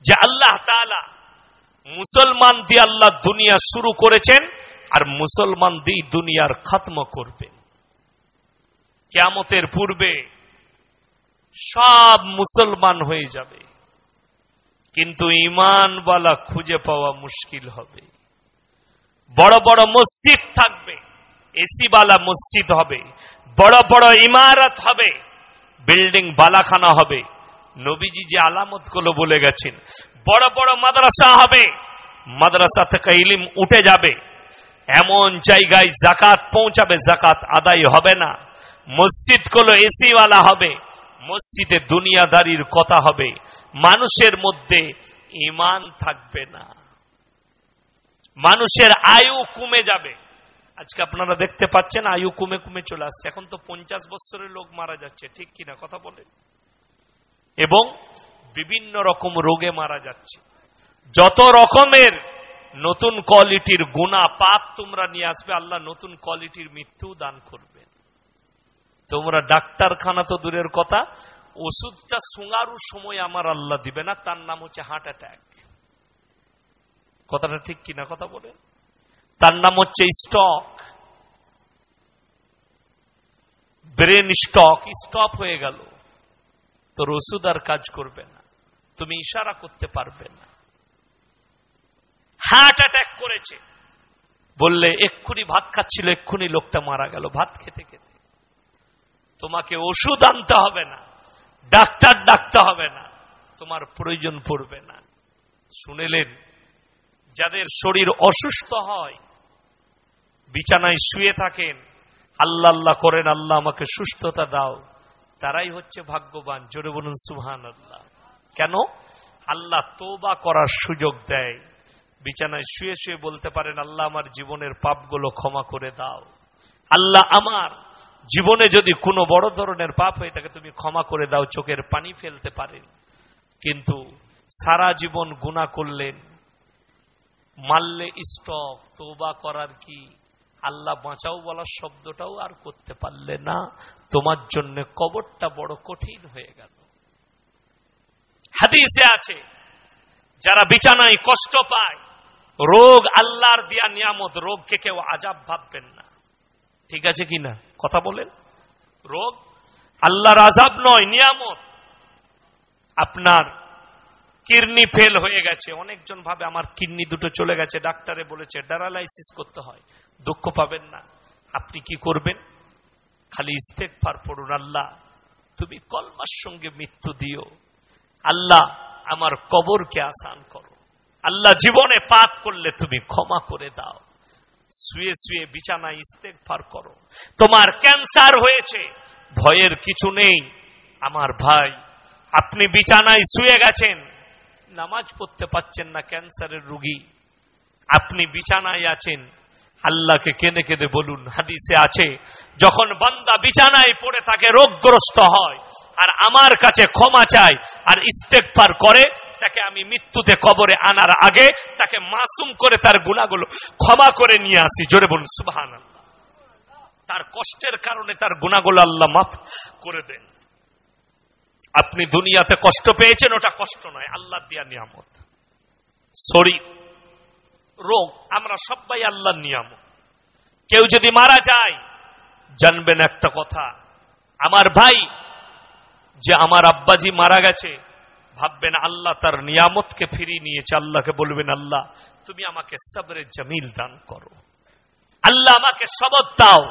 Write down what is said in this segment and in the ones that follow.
যে আল্লাহ তাআলা মুসলমান দিয়ে আল্লাহ দুনিয়া শুরু করেছেন আর মুসলমান দিয়ে দুনিয়ার খাতম করবেন। কিয়ামতের পূর্বে সব মুসলমান হয়ে যাবে, কিন্তু ঈমানওয়ালা খুঁজে পাওয়া মুশকিল হবে। বড় বড় মসজিদ থাকবে, এসিওয়ালা মসজিদ হবে, বড় বড় ইমারত হবে, বিল্ডিং বালাখানা হবে। নবীজি যে আলামতগুলো বলে গেছেন, বড় বড় মাদ্রাসা হবে, মাদ্রাসা থেকে ইলম উঠে যাবে, এমন জায়গায় যাকাত পৌঁছাবে, যাকাত আদায় হবে না। মসজিদগুলো এসিওয়ালা হবে, মসজিদে দুনিয়াদারির কথা হবে, মানুষের মধ্যে ঈমান থাকবে না, মানুষের আয়ু কমে যাবে। আজকে আপনারা দেখতে পাচ্ছেন আয়ু কমে কমে চলে আসছে। এখন তো 50 বছরের লোক মারা যাচ্ছে, ঠিক কিনা কথা বলেন? এবং বিভিন্ন রকম রোগে মারা যাচ্ছে। যত রকমের নতুন কোয়ালিটির গুনাহ পাপ তোমরা নিয়ে আসবে, আল্লাহ নতুন কোয়ালিটির মৃত্যু দান করবে। তোমরা ডাক্তারখানা তো দূরের কথা, ওষুধটা সুঙারু সময় আমার আল্লাহ দিবে না, তার নাম হচ্ছে হার্ট অ্যাটাক। কথাটা ঠিক কিনা কথা বলে? তার নাম হচ্ছে স্টক, ব্রেন স্টক, স্টপ হয়ে গেল, তোর ওষুধ আর কাজ করবে না, তুমি ইশারা করতে পারবে না। হার্ট অ্যাটাক করেছে বললে এক্ষুনি ভাত খাচ্ছিল, এক্ষুনি লোকটা মারা গেল ভাত খেতে খেতে। তোমাকে ওষুধ আনতে হবে না, ডাক্তার ডাকতে হবে না, তোমার প্রয়োজন পড়বে না। শুনেলেন, যাদের শরীর অসুস্থ হয়, বিছানায় শুয়ে থাকেন, আল্লাহ আল্লাহ করেন, আল্লাহ আমাকে সুস্থতা দাও, তারাই হচ্ছে ভাগ্যবান। জোরে বলুন সুবহানাল্লাহ। কেন? আল্লাহ তওবা করার সুযোগ দেয়। বিছানায় শুয়ে শুয়ে বলতে পারেন, আল্লাহ আমার জীবনের পাপগুলো ক্ষমা করে দাও, আল্লাহ আমার জীবনে যদি কোনো বড় ধরনের পাপ হয়ে থাকে তুমি ক্ষমা করে দাও, চোখের পানি ফেলতে পারেন। কিন্তু সারা জীবন গুনাহ করলেন, মারলে স্টক, তওবা করার কি, আল্লাহ বাঁচাও বলার শব্দটাও আর করতে পারলে না, তোমার জন্য কবরটা বড় কঠিন হয়ে গেল। হাদিসে আছে, যারা বিছানায় কষ্ট পায়, রোগ আল্লাহর দেয়া নিয়ামত, রোগকে কেউ আযাব ভাববেন না। ঠিক আছে কিনা কথা বলেন? রোগ আল্লাহর আযাব নয়, নিয়ামত। আপনার কিডনি ফেল হয়ে গেছে, অনেকজন ভাবে আমার কিডনি দুটো চলে গেছে, ডাক্তারে বলেছে ডায়ালাইসিস করতে হয়। দুঃখ পাবেন না। আপনি কি করবেন? খালি ইস্তেগফার পড়ুন, আল্লাহ তুমি কলমার সঙ্গে মৃত্যু দিও, আল্লাহ আমার কবরকে আসান করো, আল্লাহ জীবনে পাপ করলে তুমি ক্ষমা করে দাও। শুয়ে শুয়ে বিছানায় ইস্তেগফার করো। তোমার ক্যান্সার হয়েছে, ভয়ের কিছু নেই। আমার ভাই, আপনি বিছানায় শুয়ে গেছেন, নামাজ পড়তে পাচ্ছেন না, ক্যান্সারের রোগী, আপনি বিছানায় আছেন, আল্লাহকে কেঁদে কেঁদে বলুন। হাদিসে আছে, যখন বান্দা বিছানায় পড়ে থাকে, রোগগ্রস্ত হয়, আর আমার কাছে ক্ষমা চায় আর ইস্তেগফার করে, তাকে আমি মৃত্যুতে কবরে আনার আগে তাকে মাসুম করে তার গুনাহগুলো ক্ষমা করে নিয়ে আসি। জোরে বলুন সুবহানাল্লাহ। তার কষ্টের কারণে তার গুনাহগুলো আল্লাহ মাফ করে দেন। আপনি দুনিয়াতে কষ্ট পেয়েছেন, ওটা কষ্ট নয়, আল্লাহ দেয়া নিয়ামত। শরীর, রোগ, আমরা সবাই আল্লাহর নিয়ামত। কেউ যদি মারা যায়, জানবেন একটা কথা, আমার ভাই যে আমার আব্বাজি মারা গেছে, ভাববেন আল্লাহ তার নিয়ামতকে ফিরিয়ে নিয়েছে। আল্লাহকে বলবেন, আল্লাহ তুমি আমাকে সবরে জামিল দান করো, আল্লাহ আমাকে সবর দাও।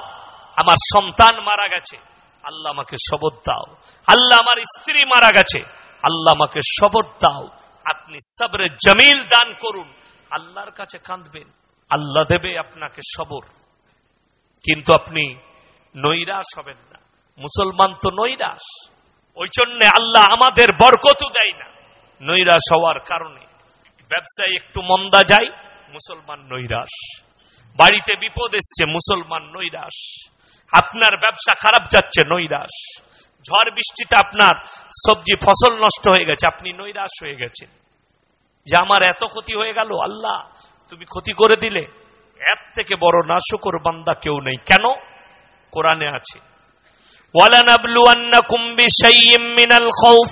আমার সন্তান মারা গেছে, আল্লাহ আমাকে সবর দাও। আল্লাহ আমার স্ত্রী মারা গেছে, আল্লাহ আমাকে সবর দাও। আপনি সবরে জামিল দান করুন, আল্লাহর কাছে কাঁদবেন, আল্লাহ দেবে আপনাকে সবর। কিন্তু আপনি নৈরাশ হবেন না। মুসলমান তো নৈরাশ, ওই জন্য আল্লাহ আমাদের বরকতও দেয় না নৈরাশ হওয়ার কারণে। ব্যবসায় একটু মন্দা যায়, মুসলমান নৈরাশ। বাড়িতে বিপদ এসছে, মুসলমান নৈরাশ। আপনার ব্যবসা খারাপ যাচ্ছে, নৈরাশ। ঝড় বৃষ্টিতে আপনার সবজি ফসল নষ্ট হয়ে গেছে, আপনি নৈরাশ হয়ে গেছেন যে আমার এত ক্ষতি হয়ে গেল, আল্লাহ তুমি ক্ষতি করে দিলে। এর থেকে বড় নাশকর বান্দা কেউ নেই। কেন? কোরআনে আছে, ওয়ালানাবলুয়ান্নাকুম বিশাইইম মিনাল খাউফ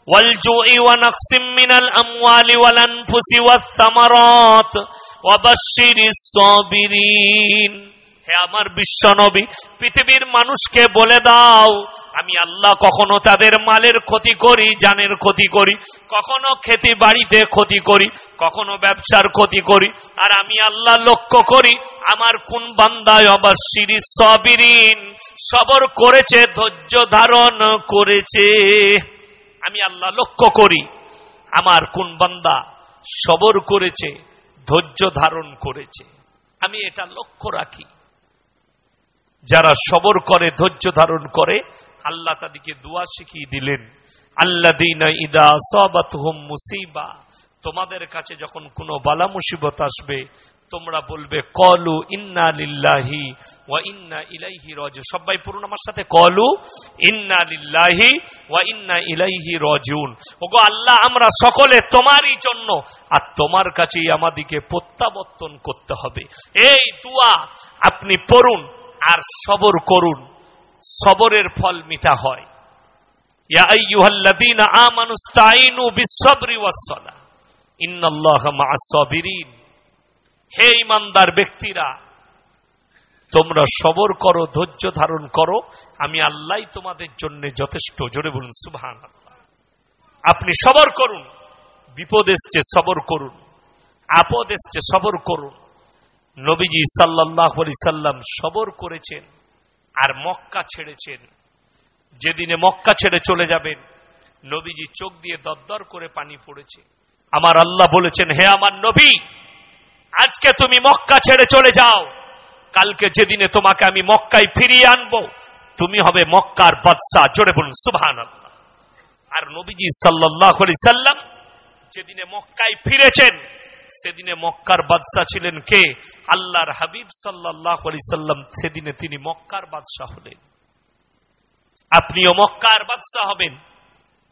والجوع ونقص من الأموال والأنفس والثمرات وبشر الصابرين। হে আমার বিশ্ব নবী, পৃথিবীর মানুষকে বলে দাও, আমি আল্লাহ কখনো তাদের মালের ক্ষতি করি, জানের ক্ষতি করি, কখনো খেতি বাড়িতে ক্ষতি করি, কখনো ব্যবসার ক্ষতি করি, আর আমি আল্লাহ লক্ষ্য করি আমার কোন বান্দায় অবাশিরিস সাবিরিন, সবর করেছে, ধৈর্য ধারণ করেছে। আমি আল্লাহ লক্ষ্য করি আমার কোন বান্দা সবর করেছে, ধৈর্য ধারণ করেছে। আমি এটা লক্ষ্য রাখি। যারা সবর করে, ধৈর্য ধারণ করে, আল্লাহ তাদেরকে দোয়া শিখিয়ে দিলেন, আল্লাযীনা ইযা আসাবাতহুম মুসিবা, তোমাদের কাছে যখন কোনো বালা মুসিবত আসবে তোমরা বলবে ক্বালু ইন্না লিল্লাহি ওয়া ইন্না ইলাইহি রাজিউন। সবাই পড়ুন আমার সাথে, ক্বালু ইন্না লিল্লাহি ওয়া ইন্না ইলাইহি রাজিউন। ওগো আল্লাহ, আমরা সকলে তোমারই জন্য আর তোমার কাছেই আমাদেরকে প্রত্যাবর্তন করতে হবে। এই দোয়া আপনি পড়ুন আর সবর করুন, সবরের ফল মিঠা হয়। ইয়া আইয়ুহাল্লাযীনা আমানুস্তাঈনু বিস-সাবরি ওয়াস-সালাহ ইন্নাল্লাহা মা'আস সাবিরিন। হে ঈমানদার ব্যক্তিরা, তোমরা সবর করো, ধৈর্য ধারণ করো, আমি আল্লাহই তোমাদের জন্য যথেষ্ট। জোরে বলুন সুবহানাল্লাহ। আপনি সবর করুন, বিপদ এসছে সবর করুন, আপদ এসছে সবর করুন। নবীজি সাল্লাল্লাহু আলাইহি সাল্লাম সবর করেছেন আর মক্কা ছেড়েছেন। যেদিনে মক্কা ছেড়ে চলে যাবেন, নবীজি চোখ দিয়ে দরদর করে পানি পড়েছে। আমার আল্লাহ বলেছেন, হে আমার নবী, আজকে তুমি মক্কা ছেড়ে চলে যাও, কালকে যেদিনে তোমাকে আমি মক্কায় ফিরিয়ে আনবো তুমি হবে মক্কার বাদশা। জোরে বলুন সুবহানাল্লাহ। আর নবীজি সাল্লাল্লাহু আলাইহি সাল্লাম যেদিনে মক্কায় ফিরেছেন, সেদিনে মক্কার বাদশা ছিলেন কে? আল্লাহর হাবিব সাল্লাল্লাহু আলাইহি সাল্লাম। সেদিনে তিনি মক্কার বাদশা হলেন। আপনিও মক্কার বাদশা হবেন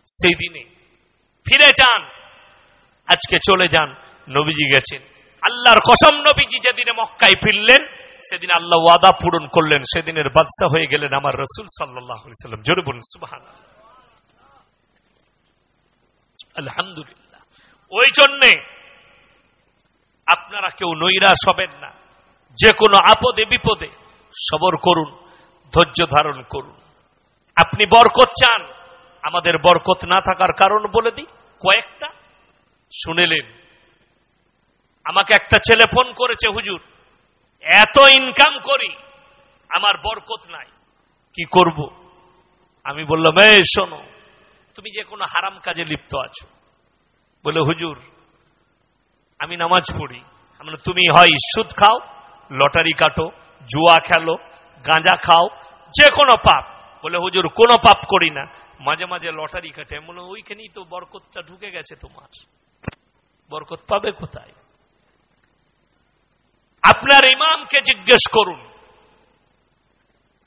সেই দিনে। ফিরে যান, আজকে চলে যান। নবীজি গেছেন, আল্লাহর কসম, নবীজি যেদিনে মক্কায় ফিরলেন সেদিন আল্লাহ ওয়াদা পূরণ করলেন, সেদিনের বাদশা হয়ে গেলেন আমার রাসূল সাল্লাল্লাহু আলাইহি সাল্লাম। জোরে বলুন সুবহানাল্লাহ, আলহামদুলিল্লাহ। ওই জন্যে আপনারা কেউ নৈরাশ হবেন না। যে কোনো আপদে বিপদে সবর করুন, ধৈর্য ধারণ করুন। আপনি বরকত চান, আমাদের বরকত না থাকার কারণ বলে দিই কয়েকটা, শুনেলেন। আমাকে একটা ছেলে ফোন করেছে, হুজুর এত ইনকাম করি, আমার বরকত নাই, কি করব? আমি বললাম, এই শোনো, তুমি যে কোনো হারাম কাজে লিপ্ত আছো। বলে, হুজুর আমি নামাজ পড়ি। আমরা, তুমি হয় সুদ খাও, লটারি কাটো, জুয়া খেলো, গাঁজা খাও, যে কোনো পাপ। বলে, হুজুর কোনো পাপ করি না, মাঝে মাঝে লটারি কাটে। মনে ওইখানেই তো বরকতটা ঢুকে গেছে, তোমার বরকত পাবে কোথায়? আপনার ইমামকে জিজ্ঞেস করুন,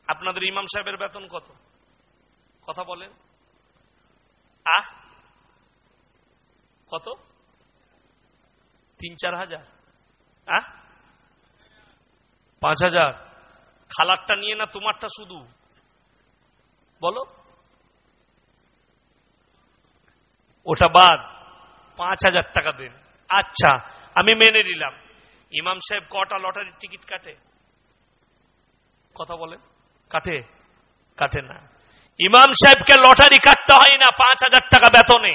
আপনাদের ইমাম সাহেবের বেতন কত? কথা বলেন। কত? ৩-৪ হাজার? ৫,০০০? খালারটা নিয়ে না তোমারটা শুধু? বলো, ওটা বাদ, ৫,০০০ টাকা দেন। আচ্ছা, আমি মেনে নিলাম। ইমাম সাহেব কটা লটারির টিকিট কাটে? কথা বলেন, কাটে? কাটে না। ইমাম সাহেবকে লটারি কাটতে হয় না ৫,০০০ টাকা বেতনে,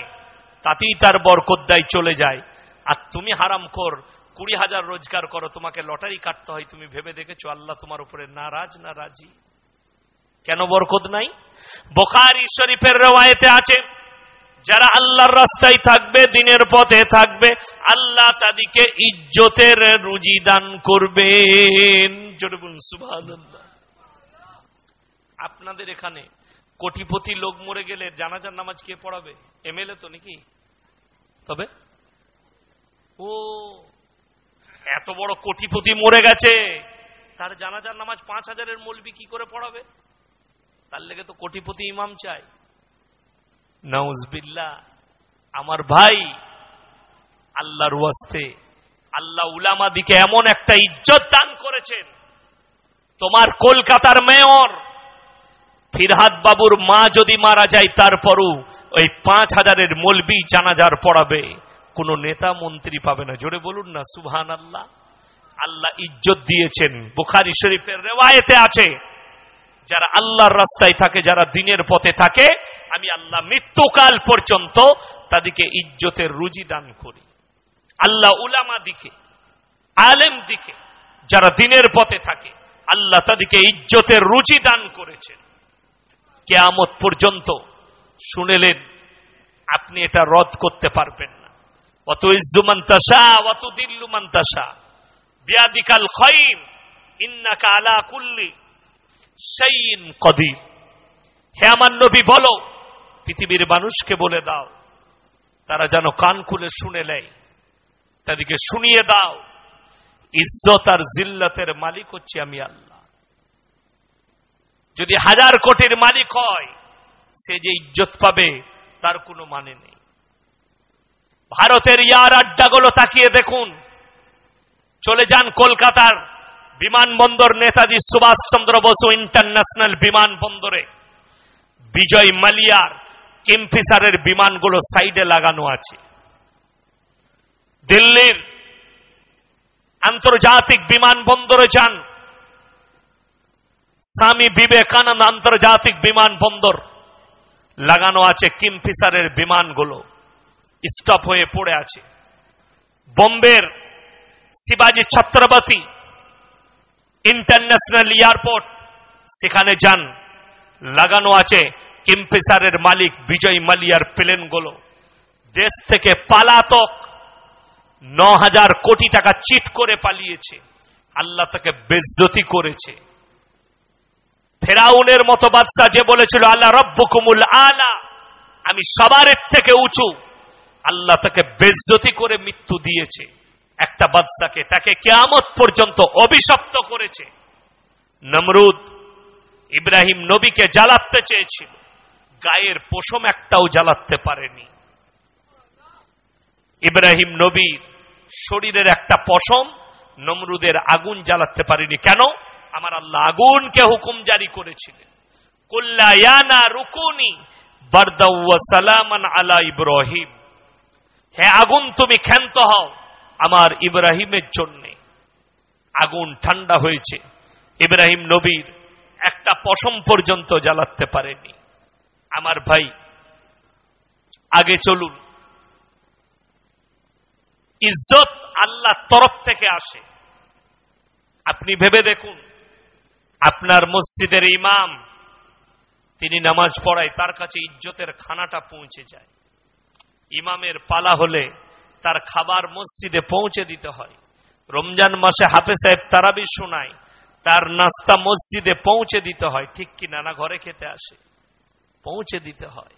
তাতেই তার বরকত দায় চলে যায়। আর তুমি হারামখোর, ২০,০০০ রোজগার করো, তোমাকে লটারি কাটতে হয়। তুমি ভেবে দেখেছো আল্লাহ তোমার উপরে নারাজ না রাজি? কেন বরকত নাই? বুখারী শরীফের রওয়ায়েতে আছে, যারা আল্লাহর রাস্তায় থাকবে, দিনের পথে থাকবে, আল্লাহ তাদেরকে ইজ্জতের রুজি দান করবেন। জোরে বলুন সুবহানাল্লাহ। আপনাদের এখানে কোটিপতি লোক মরে গেলে জানাজার নামাজ কে পড়াবে? এমএলএ তো নাকি? তবে ও এত বড় কোটিপতি মরে গেছে, তার জানাজার নামাজ ৫,০০০-এর মৌলবি কি করে পড়াবে? তার লেগে তো কোটিপতি ইমাম চাই। নাউজুবিল্লাহ। আমার ভাই, আল্লাহর ওয়াস্তে আল্লাহ উলামাদিকে এমন একটা ইজ্জত দান করেছেন। তোমার কলকাতার মেয়র ফিরহাদ বাবুর মা যদি মারা যায় তারপরও ওই 5000-এর মলবি জানাজার পড়াবে, কোন নেতা মন্ত্রী পাবে না। জোরে বলুন না সুবহানাল্লাহ। আল্লাহ ইজ্জত দিয়েছেন। বুখারী শরীফের রিওয়ায়েতে আছে, যারা আল্লাহর রাস্তায় থাকে, যারা দ্বীনের পথে থাকে, আমি আল্লাহ মৃত্যুকাল পর্যন্ত তাদেরকে ইজ্জতের রুজি দান করি। আল্লাহ উলামা দিকে, আলেম দিকে, যারা দ্বীনের পথে থাকে, আল্লাহ তাদেরকে ইজ্জতের রুজি দান করেছেন। কিয়ামত পর্যন্ত শুনেলেন, আপনি এটা রদ করতে পারবেন না। ওয়া তুইজ্জু মান তাশা ওয়া তুদিল্লু মান তাশা বিয়াদিকাল খায়র ইন্নাকা আলা কুল্লি শাইইন কাদির। হে আমার নবী বলো, পৃথিবীর মানুষকে বলে দাও, তারা যেন কান খুলে শুনে নেয়, তাদেরকে শুনিয়ে দাও, ইজ্জত আর জিল্লাতের মালিক হচ্ছে আমি আল্লাহ। যদি 1000 কোটির মালিক হয়, সে যে ইজ্জত পাবে তার কোনো মানে নেই। ভারতের ইয়ার আড্ডাগুলো তাকিয়ে দেখুন, চলে যান কলকাতার বিমানবন্দর নেতাজি সুভাষচন্দ্র বসু ইন্টারন্যাশনাল বিমানবন্দরে, বিজয় মালিয়ার কিংফিশারের বিমানগুলো সাইডে লাগানো আছে। দিল্লির আন্তর্জাতিক বিমানবন্দরে যান, স্বামী বিবেকানন্দ আন্তর্জাতিক বিমানবন্দর, লাগানো আছে কিংফিশারের বিমানগুলো, স্টপ হয়ে পড়ে আছে। বোম্বের শিবাজি ছত্রপতি ইন্টারন্যাশনাল এয়ারপোর্ট, সেখানে যান, লাগানো আছে কিংফিশারের মালিক বিজয় মালিয়ার প্লেনগুলো। দেশ থেকে পালাতক 9000 কোটি টাকা চিট করে পালিয়েছে, আল্লাহ তাকে বেজ্জতি করেছে। ফেরাউনের মতো বাদশা যে বলেছিল আল্লাহ রব্বুকুমুল আলা, আমি সবার থেকে উঁচু, আল্লাহ তাকে বেজ্জতি করে মৃত্যু দিয়েছে। একটা বাদশাকে, তাকে কিয়ামত পর্যন্ত অভিশপ্ত করেছে। নমরুদ ইব্রাহিম নবীকে জ্বালাতে চেয়েছিল, গায়ের পশম একটাও জ্বালাতে পারেনি। ইব্রাহিম নবীর শরীরের একটা পশম নমরুদের আগুন জ্বালাতে পারেনি। কেন? আমার আল্লাহ আগুনকে হুকুম জারি করেছিলেন, কুল্লা ইয়া নারু কুনি বারদাও ওয়া সালামান আলা ইব্রাহিম, হে আগুন তুমি ক্ষান্ত হও আমার ইব্রাহিমের জন্য। আগুন ঠান্ডা হয়েছে, ইব্রাহিম নবীর একটা পশম পর্যন্ত জ্বালাতে পারেনি। আমার ভাই, আগে চলুন। ইজ্জত আল্লাহর তরফ থেকে আসে। আপনি ভেবে দেখুন, আপনার মসজিদের ইমাম, তিনি নামাজ পড়ায়, তার কাছে ইজ্জতের খানাটা পৌঁছে যায়। ইমামের পালা হলে তার খাবার মসজিদে পৌঁছে দিতে হয়। রমজান মাসে হাফেজ সাহেব তারাবি শোনায়, তার নাস্তা মসজিদে পৌঁছে দিতে হয়। ঠিক কি না? না ঘরে খেতে আসে, পৌঁছে দিতে হয়।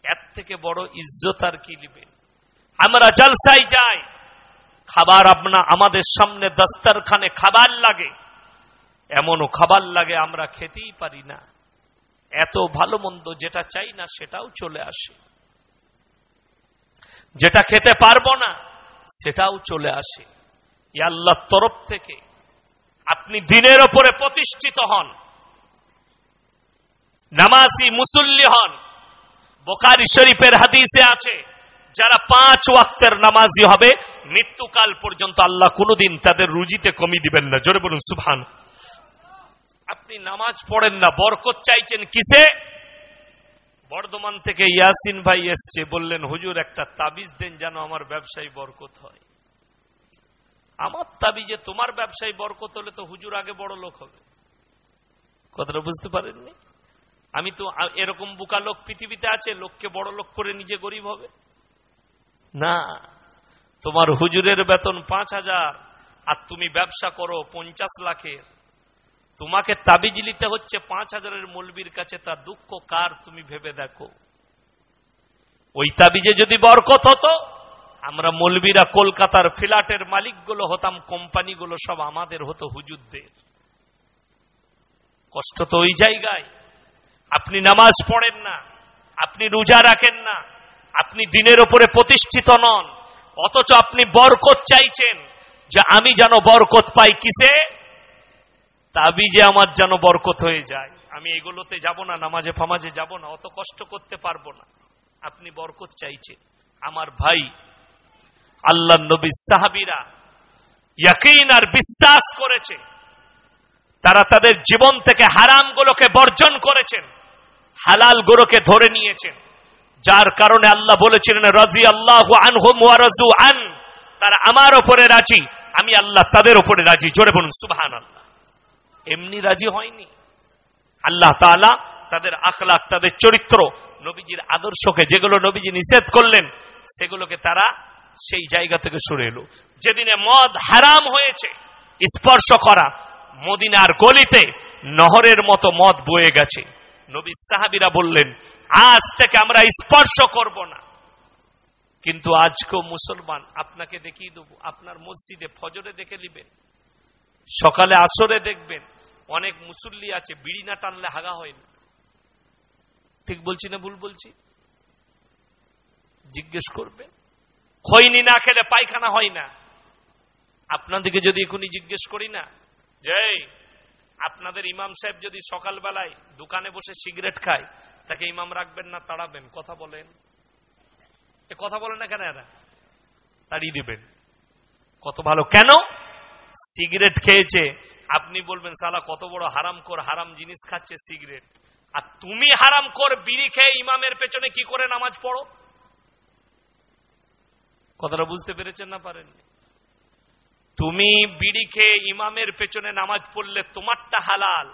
এর থেকে বড় ইজ্জত আর কি নেবেন? আমরা জলসায় যাই, খাবার আমাদের সামনে দস্তরখানে খাবার লাগে, এমনও খাবার লাগে আমরা খেতেই পারি না। এত ভালো মন্দ, যেটা চাই না সেটাও চলে আসে, যেটা খেতে পারবো না সেটাও চলে আসে। আল্লাহর তরফ থেকে আপনি দ্বীনের উপরে প্রতিষ্ঠিত হন, নামাজি মুসল্লি হন। বুখারী শরীফের হাদিসে আছে, যারা 5 ওয়াক্তের নামাজি হবে, মৃত্যুকাল পর্যন্ত আল্লাহ কোনদিন তাদের রুজিতে কমি দিবেন না। জোরে বলুন সুবহান। আপনি নামাজ পড়েন না, বরকত চাইছেন কিসে? বর্ধমান থেকে ইয়াসিন ভাই এসছে, বললেন হুজুর একটা তাবিজ দেন যেন আমার ব্যবসায় বরকত হয়। আমার তাবিজে তোমার ব্যবসায় বরকত হলে তো হুজুর আগে বড় লোক হবে। কথাটা বুঝতে পারেননি? আমি তো এরকম বোকা লোক পৃথিবীতে আছে, লোককে বড় লোক করে নিজে গরিব হবে না। তোমার হুজুরের বেতন 5000 আর তুমি ব্যবসা করো 50 লাখের, তোমাকে তাবিজ নিতে হচ্ছে 5000-এর মৌলবীর কাছে, তার দুঃখ কার তুমি ভেবে দেখো। ওই তাবিজে যদি বরকত হতো, আমরা মৌলবীরা কলকাতার ফ্ল্যাটের মালিকগুলো হতাম, কোম্পানিগুলো সব আমাদের হতো, হুজুরদের। কষ্ট তো ওই জায়গায়। আপনি নামাজ পড়েন না, আপনি রোজা রাখেন না, আপনি দ্বীনের উপরে প্রতিষ্ঠিত নন, অথচ আপনি বরকত চাইছেন যে আমি যেন বরকত পাই কিসে? তাবিজে আমার যেন বরকত হয়ে যায়। আমি এগুলোতে যাব না, নামাজে ফামাজে যাব না, অত কষ্ট করতে পারবো না। আপনি বরকত চাইছে। আমার ভাই, আল্লাহর নবীর সাহাবীরা ইয়াকিন আর বিশ্বাস করেছে, তারা তাদের জীবন থেকে হারামগুলোকে বর্জন করেছেন, হালালগুলোকে ধরে নিয়েছেন, যার কারণে আল্লাহ বলেছিলেন রাদিয়াল্লাহু আনহুম ওয়া রাযু আন, তারা আমার উপরে রাজি, আমি আল্লাহ তাদের উপরে রাজি। জোরে বলুন সুবহানাল্লাহ। এমনি রাজি হয়নি, আল্লাহ তাআলা তাদের আখলাক, তাদের চরিত্র, নবীজির আদর্শকে, যেগুলো নবীজি নিষেধ করলেন সেগুলোকে তারা সেই জায়গা থেকে সরে এলো। যেদিনে মদ হারাম হয়েছে স্পর্শ করা, মদিনার গলিতে নহরের মতো মদ বয়ে গেছে, নবীর সাহাবীরা বললেন আজ থেকে আমরা স্পর্শ করব না। কিন্তু আজকেও মুসলমান, আপনাকে দেখিয়ে দেবো, আপনার মসজিদে ফজরে দেখে নিবেন, সকালে আসরে দেখবেন, অনেক মুসল্লি আছে বিড়ি না টানলে হাগা হয় না। ঠিক বলছি না ভুল বলছি? জিজ্ঞেস করবেন। খৈনি না খেলে পায়খানা হয় না। আপনাদেরকে যদি এখনই জিজ্ঞেস করি না যে আপনাদের ইমাম সাহেব যদি সকালবেলায় দোকানে বসে সিগারেট খায়, তাকে ইমাম রাখবেন না তাড়াবেন? কথা বলেন, কথা বলেন না কেন? এরা তাড়িয়ে দিবেন। কত ভালো। কেন? সিগারেট খেয়েছে। আপনি বলবেন শালা কত বড় হারামখোর, হারাম জিনিস খাচ্ছে সিগারেট। আর তুমি হারামখোর বিড়ি খেয়ে ইমামের পেছনে কি করে নামাজ পড়ো? কথাটা বুঝতে পেরেছেন না পারেননি? তুমি বিড়ি খেয়ে ইমামের পেছনে নামাজ পড়লে তোমারটা হালাল,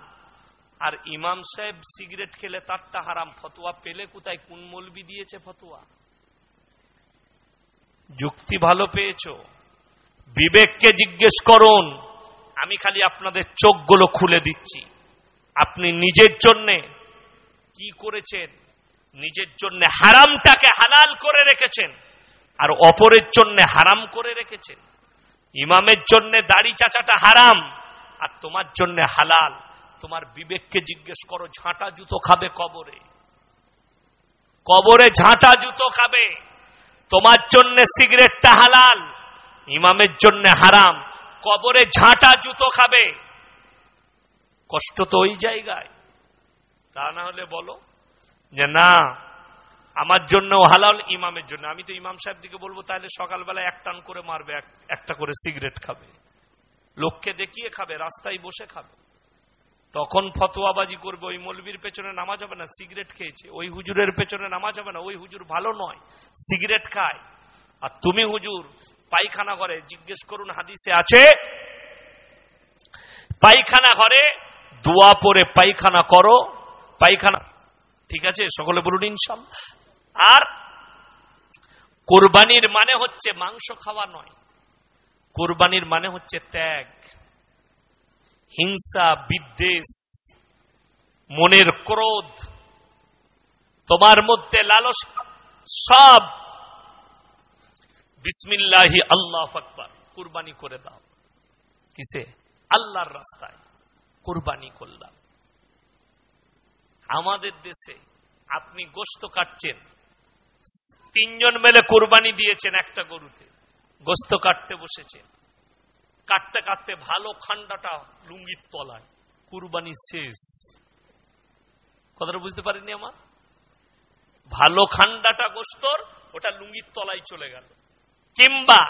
আর ইমাম সাহেব সিগারেট খেলে তারটা হারাম। ফতোয়া পেলে কোথায়? কোন মৌলবি দিয়েছে ফতোয়া? যুক্তি ভালো পেয়েছো? বিবেককে জিজ্ঞেস করুন। আমি খালি আপনাদের চোখগুলো খুলে দিচ্ছি। আপনি নিজের জন্য কি করেছেন? নিজের জন্য হারামটাকে হালাল করে রেখেছেন, আর অপরের জন্য হারাম করে রেখেছেন। ইমামের জন্য দাড়ি চাচাটা হারাম, আর তোমার জন্য হালাল। তোমার বিবেককে জিজ্ঞেস করো। ঝাঁটা জুতো খাবে কবরে, কবরে ঝাঁটা জুতো খাবে। তোমার জন্য সিগারেটটা হালাল, ইমামের জন্য হারাম, কবরে ঝাঁটা জুতো খাবে। কষ্ট তো ওই জায়গায়। তা না হলে বলো যে না আমার জন্য হালাল, ইমামের জন্য। আমি তো ইমাম সাহেব দিকে বলবো তাহলে সকালবেলা এক টান করে মারবে, একটা করে সিগারেট খাবে, লোককে দেখিয়ে খাবে, রাস্তায় বসে খাবে। তখন ফতোয়াবাজি করবে, ওই মৌলবীর পেছনে নামাজ হবে না, সিগারেট খেয়েছে। ওই হুজুরের পেছনে নামাজ হবে না, ওই হুজুর ভালো নয়, সিগারেট খায়। আর তুমি হুজুর পায়খানা ঘরে, জিজ্ঞেস করুন হাদিসে আছে পায়খানা ঘরে দোয়া পড়ে পায়খানা করো, পায়খানা ঠিক আছে? সকলে বলুন ইনশাআল্লাহ। আর কুরবানির মানে হচ্ছে মাংস খাওয়া নয়, কুরবানির মানে হচ্ছে ত্যাগ, হিংসা, বিদ্বেষ, মনের ক্রোধ, তোমার মধ্যে লালসা, সব বিসমিল্লাহি আল্লাহু আকবার কুরবানি করে দাও। কিসে? আল্লাহর রাস্তায় কুরবানি করলাম। আমাদের দেশে আপনি গোশত কাটছেন, তিনজন মিলে কুরবানি দিয়েছেন একটা গরুতে, গোশত কাটতে বসেছেন, কাটতে কাটতে ভালো খান্ডাটা লুঙ্গির তলায়, কুরবানি শেষ। কথাটা বুঝতে পারেননি আমার? ভালো খান্ডাটা গোশতর ওটা লুঙ্গির তলায় চলে গেল। কিংবা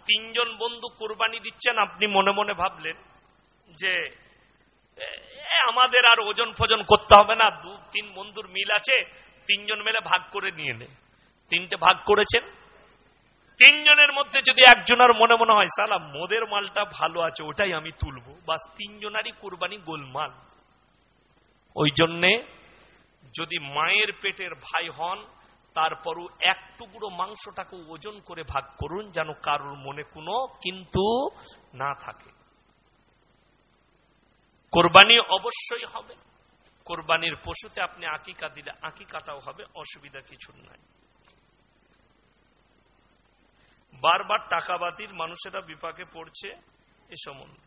তিনজন বন্ধু কুরবানি দিচ্ছেন, আপনি মনে মনে ভাবলেন যে আমাদের আর ওজন ফোজন করতে হবে না, 2-3 বন্ধুর মিল আছে, তিনজন মিলে ভাগ করে নিয়ে নে। 3টে ভাগ করেছেন। তিনজনের মধ্যে যদি একজনের মনে মনে হয় সালা মোদের মালটা ভালো আছে, ওটাই আমি তুলবো, বাস তিনজনারই কুরবানি গোলমাল। ওই জন্যে যদি মায়ের পেটের ভাই হন, তারপরও এক টুকরো মাংসটাকে ওজন করে ভাগ করুন, যেন কারোর মনে কোনো কিন্তু না থাকে। কোরবানি অবশ্যই হবে। কোরবানির পশুতে আপনি আকিকা দিলে আকিকাটাও হবে, অসুবিধা কিছু নাই। বারবার টাকা বাতিল, মানুষেরা বিপাকে পড়ছে এ সম্বন্ধে।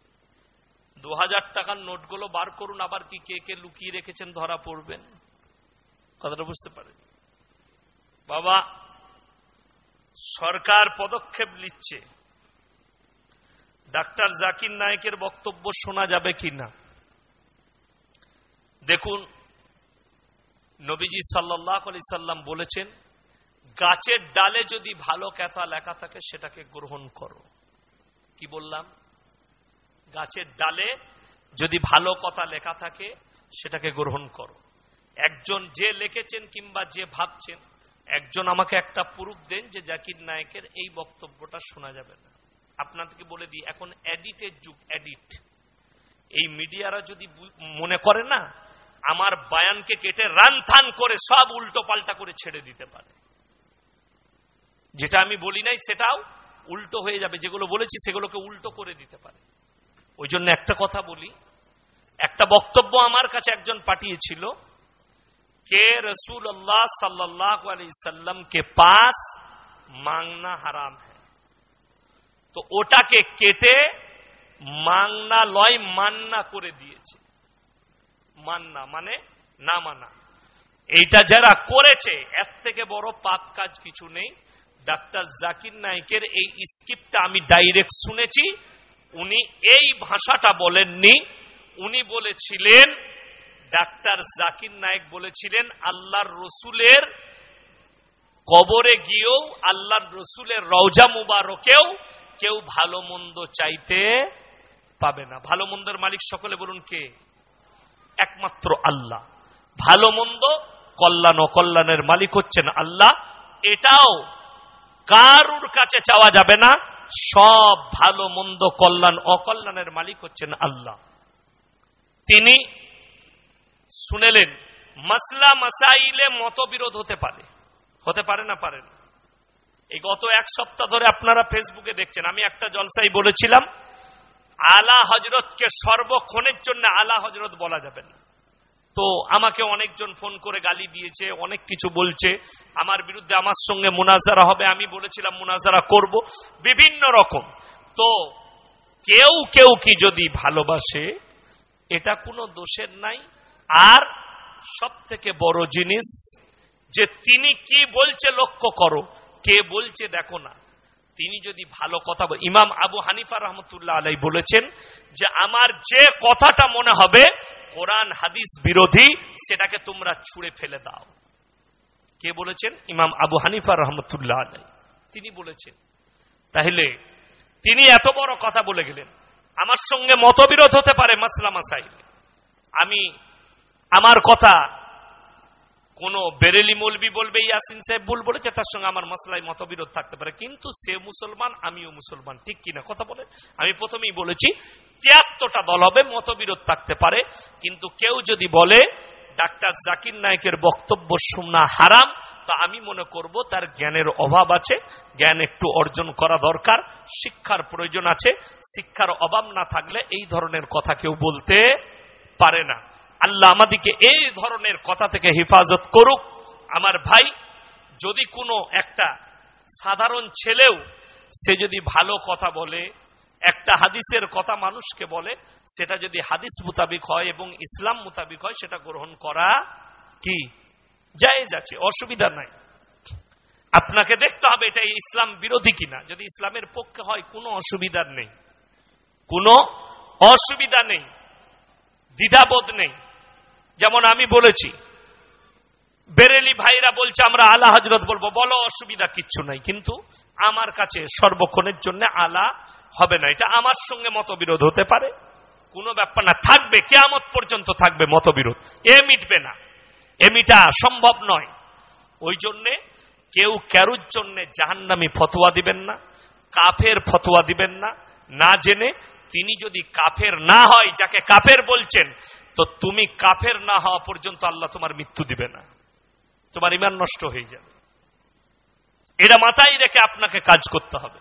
2000 টাকার নোটগুলো বার করুন, আবার কি কে কে লুকিয়ে রেখেছেন ধরা পড়বেন। কথাটা বুঝতে পারেন? বাবা, সরকার পদক্ষেপ নিচ্ছে, ডাক্তার জাকির নায়েকের বক্তব্য শোনা যাবে কিনা। দেখুন, নবীজি সাল্লাল্লাহু আলাইহি সাল্লাম বলেছেন, গাছের ডালে যদি ভালো কথা লেখা থাকে সেটাকে গ্রহণ করো। কি বললাম? গাছের ডালে যদি ভালো কথা লেখা থাকে সেটাকে গ্রহণ করো। একজন যে লিখেছেন কিংবা যে ভাবছেন, একজন আমাকে একটা প্রুফ দেন যে জাকির নায়েকের এই বক্তব্যটা শোনা যাবে না। আপনাদেরকে বলে দিই, এখন এডিটের যুগ, এডিট। এই মিডিয়ারা যদি মনে করে না আমার বয়ানকে কেটে রানথান করে সব উল্টো পাল্টা করে ছেড়ে দিতে পারে, যেটা আমি বলি নাই সেটাও উল্টো হয়ে যাবে, যেগুলো বলেছি সেগুলোকে উল্টো করে দিতে পারে। ওই জন্য একটা কথা বলি, একটা বক্তব্য আমার কাছে একজন পাঠিয়েছিল कि रसूलुल्लाह सल्लल्लाहु अलैहि वसल्लम के पास मांगना हराम है, तो ওটাকে কেটে মাংনা লয় মান্না করে দিয়েছে। মান্না মানে না মানা। এইটা যারা করেছে এর থেকে বড় পাপ কাজ কিছু নেই। ডাক্তার জাকির নায়েকের এই স্ক্রিপ্টটা আমি ডাইরেক্ট শুনেছি। উনি এই ভাষাটা বলেননি, উনি বলেছিলেন, ডাক্তার জাকির নায়েক বলেছিলেন, আল্লাহর রসুলের কবরে গিয়েও আল্লাহর রসুলের রওজা মুবারকেও কেউ ভালো মন্দ চাইতে পাবে না। ভালো মন্দের মালিক সকলে বলুন কে? একমাত্র আল্লাহ। ভালো মন্দ, কল্যাণ অকল্যাণের মালিক হচ্ছেন আল্লাহ। এটাও কারুর কাছে চাওয়া যাবে না। সব ভালো মন্দ, কল্যাণ অকল্যাণের মালিক হচ্ছেন আল্লাহ। তিনি শুনেলেন মাসলা মাসাইলে মতবিরোধ হতে পারে, হতে পারে না পারে না। এই গত এক সপ্তাহ ধরে আপনারা ফেসবুকে দেখছেন, আমি একটা জলসায় বলেছিলাম আলা হযরতকে সর্বক্ষণের জন্য আলা হযরত বলা যাবে না। তো আমাকে অনেকজন ফোন করে গালি দিয়েছে, অনেক কিছু বলছে, আমার বিরুদ্ধে আমার সঙ্গে মুনাজারা হবে। আমি বলেছিলাম মুনাজারা করব, বিভিন্ন রকম। তো কেউ কেউ কি যদি ভালোবাসে এটা কোনো দোষের নাই। আর সব থেকে বড় জিনিস যে তিনি কি বলছে লক্ষ্য করো, কে বলছে দেখো না। তিনি যদি ভালো কথা ইমাম আবু হানিফা রহমতুল্লাহ আলাইহি বলেছেন যে আমার যে কথাটা মনে হবে কোরআন হাদিস বিরোধী সেটাকে তোমরা ছুঁড়ে ফেলে দাও। কে বলেছেন? ইমাম আবু হানিফা রহমতুল্লাহ আলাইহি তিনি বলেছেন। তাহলে তিনি এত বড় কথা বলে গেলেন। আমার সঙ্গে মতবিরোধ হতে পারে মাসলা মাসাইলে, আমি আমার কথা কোন বেরেলি মৌলবি বলবে ইয়াসিন সাহেব ভুল বলেছে, তার সঙ্গে আমার মাসলায় মতবিরোধ থাকতে পারে, কিন্তু সে মুসলমান আমিও মুসলমান, ঠিক কিনা কথা বলে? আমি প্রথমেই বলেছি ৭৩টা দল হবে, মতবিরোধ থাকতে পারে, কিন্তু কেউ যদি বলে ডাক্তার জাকির নায়েকের বক্তব্য শোনা হারাম, তো আমি মনে করব তার জ্ঞানের অভাব আছে, জ্ঞান একটু অর্জন করা দরকার, শিক্ষার প্রয়োজন আছে। শিক্ষার অভাব না থাকলে এই ধরনের কথা কেউ বলতে পারে না। আল্লাহ আমাদেরকে এই ধরনের কথা থেকে হেফাজত করুক। আমার ভাই, যদি কোনো একটা সাধারণ ছেলেও সে যদি ভালো কথা বলে, একটা হাদিসের কথা মানুষকে বলে, সেটা যদি হাদিস মোতাবিক হয় এবং ইসলাম মোতাবিক হয়, সেটা গ্রহণ করা কি জায়েজ আছে, অসুবিধা নাই। আপনাকে দেখতে হবে এটা ইসলাম বিরোধী কিনা। যদি ইসলামের পক্ষে হয় কোনো অসুবিধা নেই, কোনো অসুবিধা নেই, দ্বিধাবোধ নেই। যেমন আমি বলেছি, বেরেলি ভাইরা বলছে আমরা আলা হযরত বলবো, বলো, অসুবিধা কিচ্ছু নাই, কিন্তু আমার কাছে সর্বক্ষণের জন্য আলা হবে না। এটা আমার সঙ্গে মতবিরোধ হতে পারে, কোনো ব্যাপার না, থাকবে, কিয়ামত পর্যন্ত থাকবে মতবিরোধ, এ মিটবে না, এ মিটা সম্ভব নয়। ওই জন্যে কেউ কারুর জন্য জাহান্নামী ফতোয়া দিবেন না, কাফের ফতোয়া দিবেন না, না জেনে। তিনি যদি কাফের না হয়, যাকে কাফের বলছেন, তো তুমি কাফের না হওয়া পর্যন্ত আল্লাহ তোমার মৃত্যু দিবে না, তোমার ঈমান নষ্ট হয়ে যাবে। এটা মাথায় রেখে আপনাকে কাজ করতে হবে।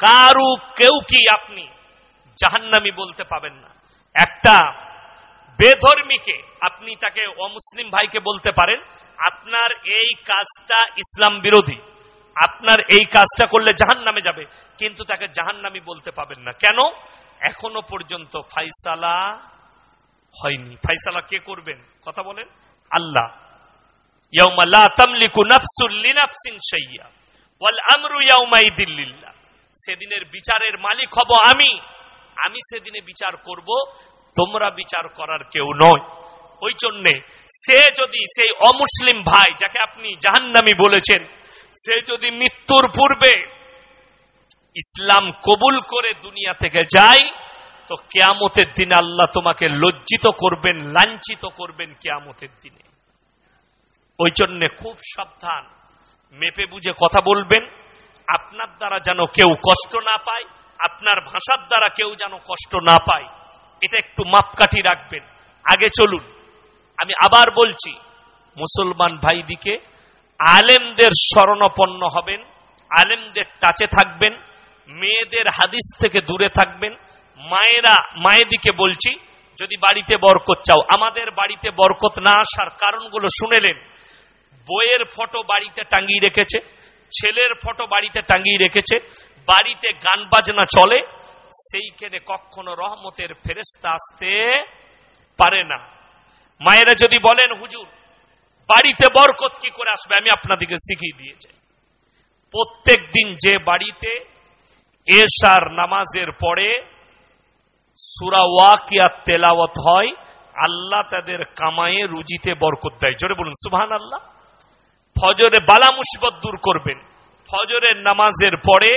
কারু কেউ কি আপনি জাহান্নামী বলতে পাবেন না। একটা বেধর্মীকে আপনি তাকে অমুসলিম ভাইকে বলতে পারেন আপনার এই কাজটা ইসলাম বিরোধী, আপনার এই কাজটা করলে জাহান্নামে যাবে, কিন্তু তাকে জাহান্নামী বলতে পাবেন না। কেন? এখনো পর্যন্ত ফাইসালা হয়নি। ফাইসালা কে করবেন? কথা বলেন, আল্লাহ। ইয়াউমা লা তামলিকু নাফসুন লিনাফসিন শাইয়া ওয়াল আমরু ইয়াউমাইদিন লিল্লাহ। সেদিনের বিচারের মালিক হব আমি, আমি সেদিনে বিচার করব, তোমরা বিচার করার কেউ নয়। ওই জন্যে সে যদি সেই অমুসলিম ভাই যাকে আপনি জাহান্নামী বলেছেন, সে যদি মৃত্যুর পূর্বে ইসলাম কবুল করে দুনিয়া থেকে যায়, তো কিয়ামতের দিনে আল্লাহ তোমাকে লজ্জিত করবেন, লাঞ্ছিত করবেন কিয়ামতের দিনে। ওই জন্যে খুব সাবধান, মেপে বুঝে কথা বলবেন। আপনার দ্বারা যেন কেউ কষ্ট না পায়, আপনার ভাষার দ্বারা কেউ যেন কষ্ট না পায়, এটা একটু মাপকাঠি রাখবেন। আগে চলুন। আমি আবার বলছি, মুসলমান ভাইদিকে আলেমদের শরণাপন্ন হবেন, আলেমদের টাচে থাকবেন, মেয়েদের হাদিস থেকে দূরে থাকবেন। মায়েদিকে বলছি, যদি বাড়িতে বরকত চাও, আমাদের বাড়িতে বরকত না আসার কারণগুলো শুনেলেন। বইয়ের ফটো বাড়িতে টাঙিয়ে রেখেছে, ছেলের ফটো বাড়িতে টাঙিয়ে রেখেছে, বাড়িতে গান বাজনা চলে, সেইখানে কখনো রহমতের ফেরেশতা আসতে পারে না। মায়েরা যদি বলেন হুজুর বাড়িতে বরকত কি করে আসবে, আমি আপনাদেরকে শিখিয়ে দিয়েছি। প্রত্যেক দিন যে বাড়িতে এশার নামাজের পরে সূরা ওয়াকিয়াত তেলাওয়াত হয়, আল্লাহ তাদের কামায়ে রুজিতে বরকত দেয়। জোরে বলুন সুবহানাল্লাহ। ফজরে বালা মুসিবত দূর করবেন। ফজরের নামাজের পরে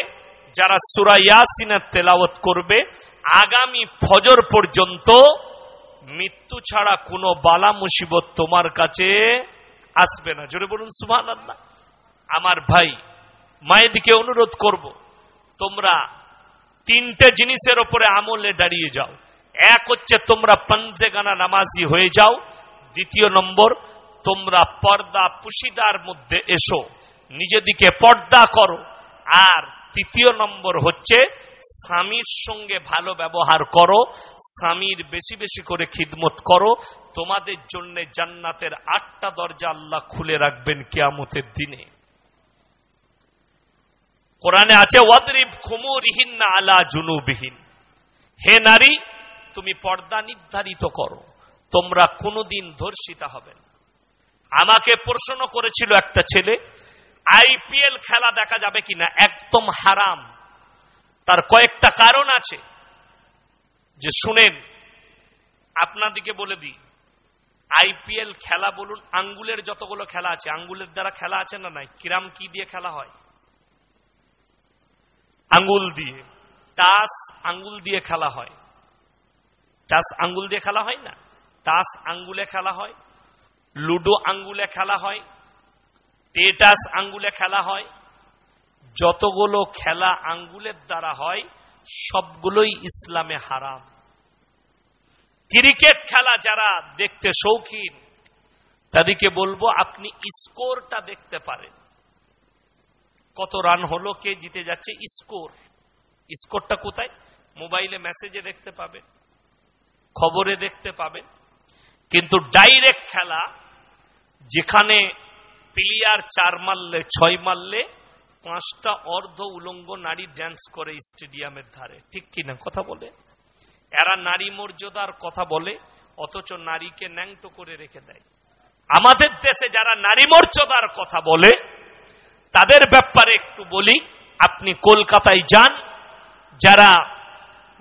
যারা সূরা ইয়াসিনের তেলাওয়াত করবে, আগামী ফজর পর্যন্ত মৃত্যু ছাড়া কোনো বালা মুসিবত তোমার কাছে আসবে না। জোরে বলুন সুবহানাল্লাহ। আমার ভাই মায়েদিকে অনুরোধ করব, তোমরা তিনটে জিনিসের উপরে আমলে দাঁড়িয়ে যাও। এক হচ্ছে তোমরা পাঞ্জেগানা নামাজি হয়ে যাও। দ্বিতীয় নম্বর, তোমরা পর্দা পুশিদার মধ্যে এসো, নিজেদিকে পর্দা করো। আর তৃতীয় নম্বর হচ্ছে স্বামীর সঙ্গে ভালো ব্যবহার করো, স্বামীর বেশি বেশি করে খিদমত করো। তোমাদের জন্য জান্নাতের 8টা দরজা আল্লাহ খুলে রাখবেন কিয়ামতের দিনে। কোরআনে আছে ওয়াদরিব খুমুরিহিন্না আলা জুনুবিহিন। হে নারী, তুমি পর্দা নির্ধারিত করো, তোমরা কোনোদিন ধর্ষিতা হবে না। আমাকে প্রশ্ন করেছিল একটা ছেলে, আইপিএল খেলা দেখা যাবে কিনা। একদম হারাম। তার কয়েকটা কারণ আছে, যে শুনেন আপনাদিকে বলে দিই। আইপিএল খেলা বলুন, আঙ্গুলের যতগুলো খেলা আছে, আঙ্গুলের দ্বারা খেলা আছে না নাই? কিরাম কি দিয়ে খেলা হয়? আঙ্গুল দিয়ে। টাস আঙ্গুল দিয়ে খেলা হয়। টাস আঙ্গুল দিয়ে খেলা হয় না? টাস আঙ্গুলে খেলা হয়, লুডো আঙ্গুলে খেলা হয়, টেটাস আঙ্গুলে খেলা হয়। যতগুলো খেলা আঙ্গুলের দ্বারা হয় সবগুলোই ইসলামে হারাম। ক্রিকেট খেলা যারা দেখতে শৌখিন তাদেরকে বলবো, আপনি স্কোরটা দেখতে পারেন, কত রান হলো, কে জিতে যাচ্ছে, স্কোরটা কোথায়? মোবাইলে মেসেজে দেখতে পাবেন, খবরে দেখতে পাবেন। কিন্তু ডাইরেক্ট খেলা, যেখানে প্লেয়ার 4 মারলে 6 মারলে 5টা অর্ধ উলঙ্গ নারী ড্যান্স করে স্টেডিয়ামের ধারে, ঠিক কিনা কথা বলে? এরা নারী মর্যাদার কথা বলে, অথচ নারীকে ন্যাংটো করে রেখে দেয়। আমাদের দেশে যারা নারী মর্যাদার কথা বলে তাদের ব্যাপারে একটু বলি। আপনি কলকাতায় যান, যারা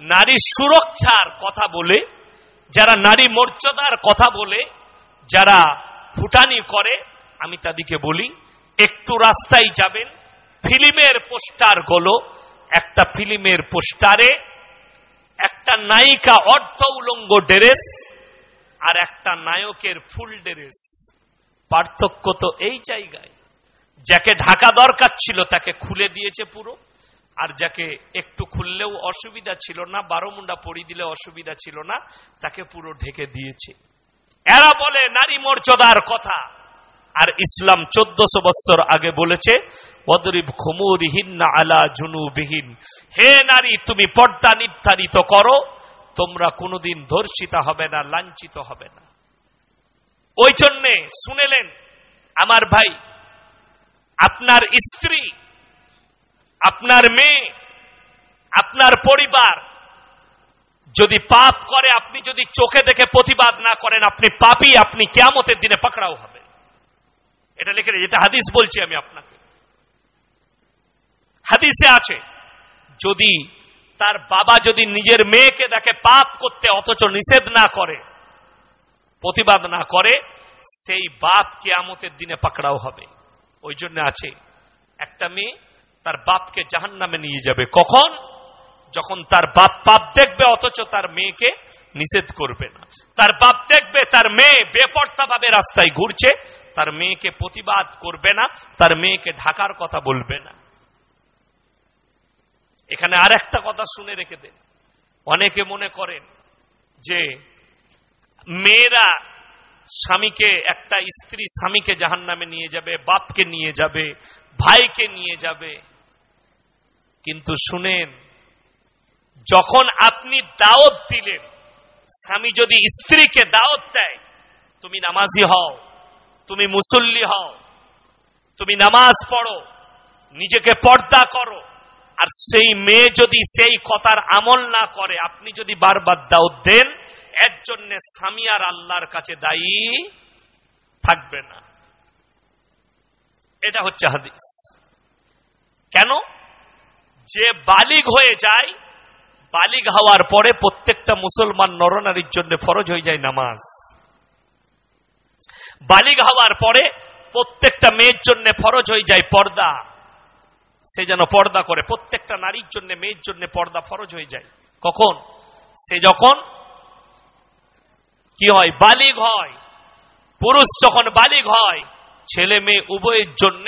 নারী সুরক্ষার কথা বলে, যারা নারী মর্যাদার কথা বলে, যারা ফুটানি করে, আমি তাদেরকে বলি একটু রাস্তায় যাবেন, ফিল্মের পোস্টার গুলো, একটা ফিল্মের পোস্টারে একটা নায়িকা অর্ধ উলঙ্গ ড্রেস আর একটা নায়কের ফুল ড্রেস। পার্থক্য তো এই জায়গায়, যাকে ঢাকা দরকার ছিল তাকে খুলে দিয়েছে পুরো, আর যাকে একটু খুললেও অসুবিধা ছিল না, 12 মুন্ডা পরিয়ে দিলে অসুবিধা ছিল না, তাকে পুরো ঢেকে দিয়েছে। এরা বলে নারী মর্যাদার কথা, আর ইসলাম 1400 বছর আগে বলেছে ওয়াদরিব খুমুরিহিন্না আলা জুনুবিহিন। হে নারী, তুমি পর্দা নির্ধারিত করো, তোমরা কোনোদিন ধর্ষিতা হবে না, লাঞ্ছিত হবে না। ওই জন্যে শুনেলেন আমার ভাই, আপনার স্ত্রী, আপনার মেয়ে, আপনার পরিবার যদি পাপ করে, আপনি যদি চোখে দেখে প্রতিবাদ না করেন, আপনি পাপী, আপনি কিয়ামতের দিনে পাকড়াও হবে। এটা লিখে, যেটা হাদিস বলছি আমি আপনাকে, হাদিসে আছে, যদি তার বাবা যদি নিজের মেয়েকে দেখে পাপ করতে অথচ নিষেধ না করে, প্রতিবাদ না করে, সেই বাপ কিয়ামতের দিনে পাকড়াও হবে। ওই জন্য আছে, একটা মেয়ে তার বাপকে জাহান্নামে নিয়ে যাবে। কখন? যখন তার বাপ পাপ দেখবে অথচ তার মেয়েকে নিষেধ করবে না। তার বাপ দেখবে তার মেয়ে বেপরতা ভাবে রাস্তায় ঘুরছে, তার মেয়েকে প্রতিবাদ করবে না, তার মেয়েকে ঢাকার কথা বলবে না। এখানে আর একটা কথা শুনে রেখে দেন। অনেকে মনে করেন যে মেয়েরা স্বামীকে, একটা স্ত্রী স্বামীকে জাহান্নামে নিয়ে যাবে, বাপকে নিয়ে যাবে, ভাইকে নিয়ে যাবে। কিন্তু শুনেন, যখন আপনি দাওয়াত দিলেন, স্বামী যদি স্ত্রীকে দাওয়াত দেয়, তুমি নামাজি হও, তুমি মুসল্লি হও, তুমি নামাজ পড়ো, নিজেকে পর্দা করো, আর সেই মেয়ে যদি সেই কথার আমল না করে, আপনি যদি বারবার দাওয়াত দেন, এর জন্য স্বামী আর আল্লাহর কাছে দায়ী থাকবে না। এটা হচ্ছে হাদিস। কেন? যে বালিগ হয়ে যায়, বালিগ হওয়ার পরে প্রত্যেকটা মুসলমান নরনারীর জন্য ফরজ হয়ে যায় নামাজ। বালিগ হওয়ার পরে প্রত্যেকটা মেয়ের জন্য ফরজ হয়ে যায় পর্দা। সে যেন পর্দা করে। প্রত্যেকটা নারীর জন্য, মেয়ের জন্য পর্দা ফরজ হয়ে যায়। কখন? সে যখন কি হয়? বালিগ হয়। পুরুষ যখন বালিগ হয়, ছেলে মেয়ে উভয়ের জন্য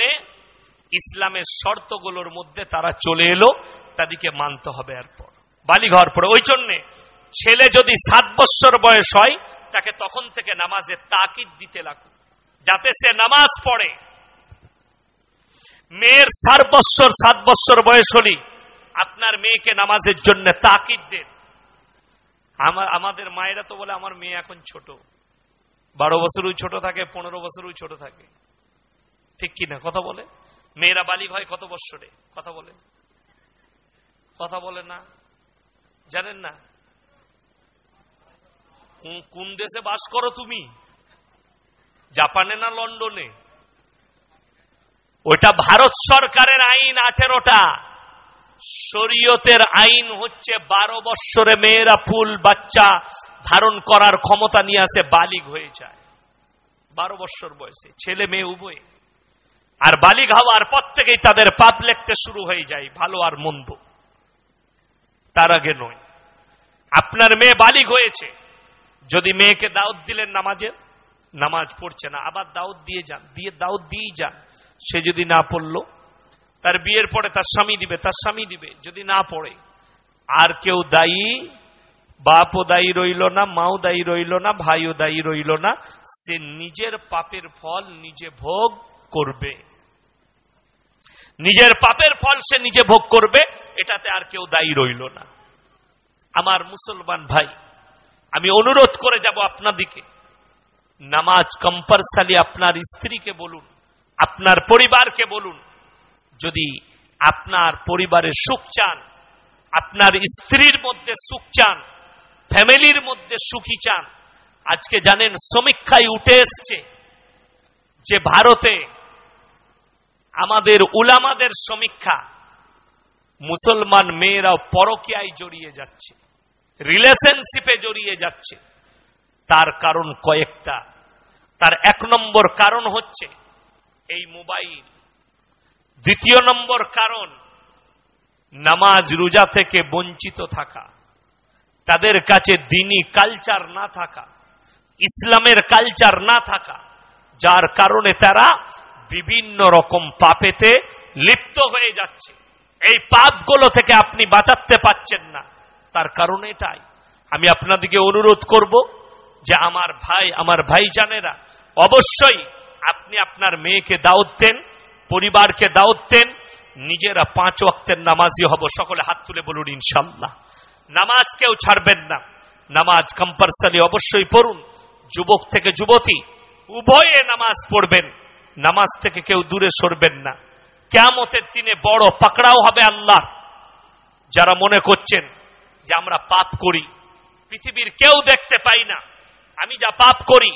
ইসলামের শর্তগুলোর মধ্যে তারা চলে এলো, তাদেরকে মানতে হবে। এরপর বালিগ হওয়ার পরে, ওই জন্য ছেলে যদি 7 বছর বয়স হয়, তাকে তখন থেকে নামাজের তাকিদ দিতে লাগবে, যাতে সে নামাজ পড়ে। মেয়ের 7 বছর বয়স হলে আপনার মেয়েকে নামাজের জন্য তাকিদ দেন। আমাদের মায়েরা তো বলে আমার মেয়ে এখন ছোট, 12 বছরও ছোট থাকে, 15 বছরও ছোট থাকে। ঠিক কিনা? কথা বলে। মেয়েরা বালিগ হয় কত বছরে? কথা বলে, কথা বলে না? জানেন না? কোন দেশে বাস করো তুমি? জাপানে না লন্ডনে? ওইটা ভারত সরকারের আইন 18টা। শরীয়তের আইন হচ্ছে 12 বছরে মেয়েরা ফুল বাচ্চা ধারণ করার ক্ষমতা নিয়ে আসে, বালিগ হয়ে যায় 12 বছর বয়সে, ছেলে মেয়ে উভয়। আর বালিগ হওয়ার পর থেকেই তাদের পাপ লিখতে শুরু হয়ে যায়, ভালো আর মন্দ। তার আগে নয়। আপনার মেয়ে বালিগ হয়েছে, যদি মেয়েকে দাওয়াত দিলেন নামাজে, নামাজ পড়ছে না, আবার দাওয়াত দিয়ে যান, দাওয়াত দিয়েই যান। সে যদি না পড়লো, তার বিয়ের পরে তার স্বামী দিবে, তার স্বামী দিবে। যদি না পড়ে, আর কেউ দায়ী, বাপও দায়ী রইল না, মাও দায়ী রইল না, ভাইও দায়ী রইল না। সে নিজের পাপের ফল নিজে ভোগ করবে। নিজের পাপের ফল সে নিজে ভোগ করবে, এটাতে আর কেউ দায়ী রইল না। আমার মুসলমান ভাই, আমি অনুরোধ করে যাব আপনাদিকে, নামাজ কম্পালসারি আপনার স্ত্রীকে বলুন, আপনার পরিবারকে বলুন। যদি আপনার পরিবারের সুখ চান, আপনার স্ত্রীর মধ্যে সুখ চান, ফ্যামিলির মধ্যে সুখী চান, আজকে জানেন সমীক্ষায় উঠে এসছে যে ভারতে আমাদের উলামাদের সমীক্ষা, মুসলমান মেয়েরাও পরকীয়ায় জড়িয়ে যাচ্ছে, রিলেশনশিপে জড়িয়ে যাচ্ছে। তার কারণ কয়েকটা। তার 1 নম্বর কারণ হচ্ছে এই মোবাইল। 2 নম্বর কারণ নামাজ রোজা থেকে বঞ্চিত থাকা, তাদের কাছে দ্বীনি কালচার না থাকা, ইসলামের কালচার না থাকা, যার কারণে তারা বিভিন্ন রকম পাপেতে লিপ্ত হয়ে যাচ্ছে। এই পাপগুলো থেকে আপনি বাঁচাতে পারছেন না, তার কারণ এটাই। আমি আপনাদেরকে অনুরোধ করব যে আমার ভাইজানেরা, অবশ্যই আপনি আপনার মেয়েকে দাওয়াত দেন, পরিবারকে দাওয়াত দেন, নিজেরা 5 ওয়াক্তের নামাজি হব। সকলে হাত তুলে বলুন ইনশাআল্লাহ। নামাজ কেউ ছাড়বেন না, নামাজ কম্পালসারি অবশ্যই পড়ুন। যুবক থেকে যুবতী উভয়ে নামাজ পড়বেন, নামাজ থেকে কেউ দূরে সরবেন না। কিয়ামতের দিনে বড় পাকড়াও হবে আল্লাহ। যারা মনে করছেন যে আমরা পাপ করি, পৃথিবীর কেউ দেখতে পাই না, আমি যা পাপ করি,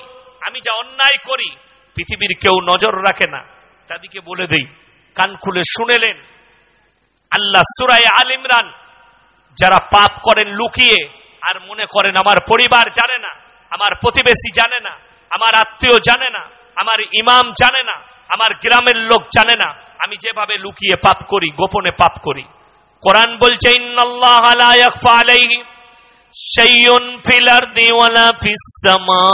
আমি যা অন্যায় করি, পৃথিবীর কেউ নজর রাখে না, তাদেরকে বলে দেই, কান খুলে শুনেলেন, আল্লাহ সূরা আল ইমরান, যারা পাপ করেন লুকিয়ে আর মনে করেন আমার পরিবার জানে না, আমার প্রতিবেশী জানে না, আমার আত্মীয় জানে না, আমার ইমাম জানে না, আমার গ্রামের লোক জানে না আমি যেভাবে লুকিয়ে পাপ করি, গোপনে পাপ করি। কোরআন বলছে ইন্নাল্লাহা লা ইয়াখফা আলাইহি শাইউন ফিল আরদি ওয়ালা ফিস সামা।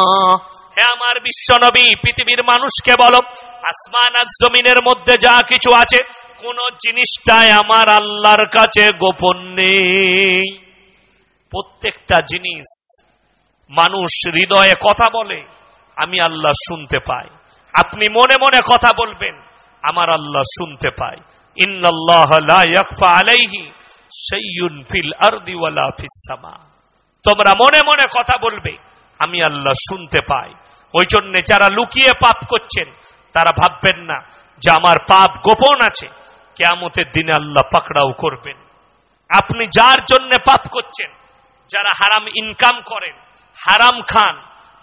হে আমার বিশ্বনবী, পৃথিবীর মানুষকে বলো, আসমান আর জমিনের মধ্যে যা কিছু আছে কোন জিনিসটাই আমার আল্লাহর কাছে গোপন নেই। প্রত্যেকটা জিনিস মানুষ হৃদয়ে কথা বলে, আমি আল্লাহ শুনতে পাই। আপনি মনে মনে কথা বলবেন, আমার আল্লাহ শুনতে পায়। ইন্নাল্লাহা লা ইয়াখফা আলাইহি শাইউন ফিল আরদি ওয়ালা ফিস সামা। তোমরা মনে মনে কথা বলবে, আমি আল্লাহ শুনতে পাই। ওই জন্য যারা লুকিয়ে পাপ করছেন তারা ভাববেন না যে আমার পাপ গোপন আছে, কিয়ামতের দিনে আল্লাহ পাকড়াও করবেন। আপনি যার জন্য পাপ করছেন, যারা হারাম ইনকাম করেন, হারাম খান,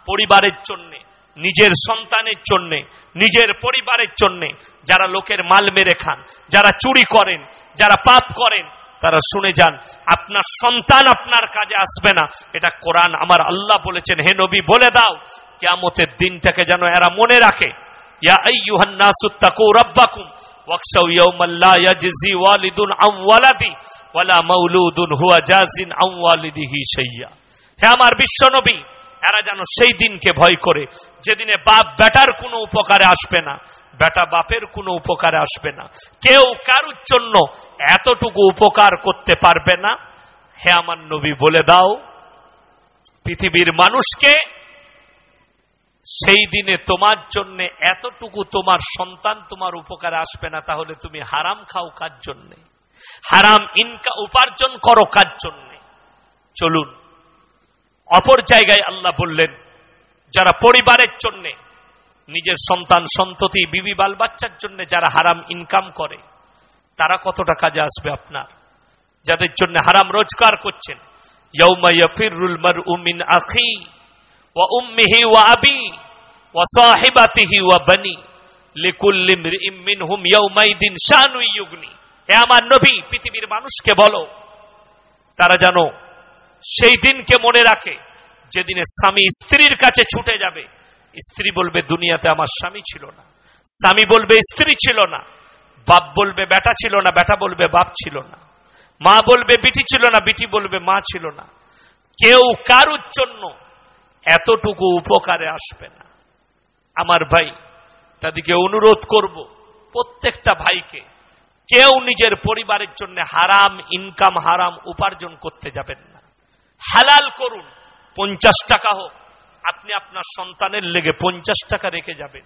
পরিবারের জন্য, নিজের সন্তানের জন্য, নিজের পরিবারের জন্য, যারা লোকের মাল মেরে খান, যারা চুরি করেন, যারা পাপ করেন, তারা শুনে যান আপনার সন্তান আপনার কাজে আসবে না। এটা কোরআন, আমার আল্লাহ বলেছেন। হে নবী বলে দাও কিয়ামতের দিনটাকে যেন এরা মনে রাখে। ইয়া আইয়ুহান নাসু তাকু রাব্বাকুম ওয়াখশাউ ইয়াওমান লা ইয়াজজি ওয়ালিদুন আন ওয়ালাদি ওয়ালা মাউলুদুন হুয়া জাজিন আন ওয়ালিদিহি শাইয়্যা। হে আমার বিশ্বনবী, এরা যেন সেই দিনকে ভয় করে যেদিনে বাপ বেটার কোনো উপকারে আসবে না, বেটা বাপের কোনো উপকারে আসবে না, কেউ কারুর জন্য এতটুকু উপকার করতে পারবে না। হে আমার নবী বলে দাও পৃথিবীর মানুষকে, সেই দিনে তোমার জন্য এতটুকু তোমার সন্তান তোমার উপকারে আসবে না, তাহলে তুমি হারাম খাও কার জন্যে? হারাম উপার্জন করো কার জন্যে? চলুন অপর জায়গায় আল্লাহ বললেন, যারা পরিবারের জন্য, নিজের সন্তান সন্ততি বিবি বাল বাচ্চার জন্য যারা হারাম ইনকাম করে, তারা কতটা কাজে আসবে আপনার? যাদের জন্য হারাম রোজগার করছেন, ইয়াউমা ইয়াফিরুল মারউ মিন আখি ওয়া উম্মিহি ওয়া আবি ওয়া সাহিবাতিহি ওয়া বানি লিকুল্লি ইমরিইম মিনহুম ইয়াউমাইদিন শানু ইউগনি। হে আমার নবী, পৃথিবীর মানুষকে বলো তারা জানো সেই দিনকে মনে রাখে যেদিনে স্বামী স্ত্রীর কাছে ছুটে যাবে। স্ত্রী বলবে দুনিয়াতে আমার স্বামী ছিল না, স্বামী বলবে স্ত্রী ছিল না, বাপ বলবে বেটা ছিল না, বেটা বলবে বাপ ছিল না, মা বলবে বিটি ছিল না, বিটি বলবে মা ছিল না। কেউ কারুর জন্য এতটুকু উপকারে আসবে না। আমার ভাই, তাদেরকে অনুরোধ করব, প্রত্যেকটা ভাইকে, কেউ নিজের পরিবারের জন্য হারাম ইনকাম, হারাম উপার্জন করতে যাবেন না। হালাল করুন, 50 টাকা হোক, আপনি আপনার সন্তানের লেগে 50 টাকা রেখে যাবেন,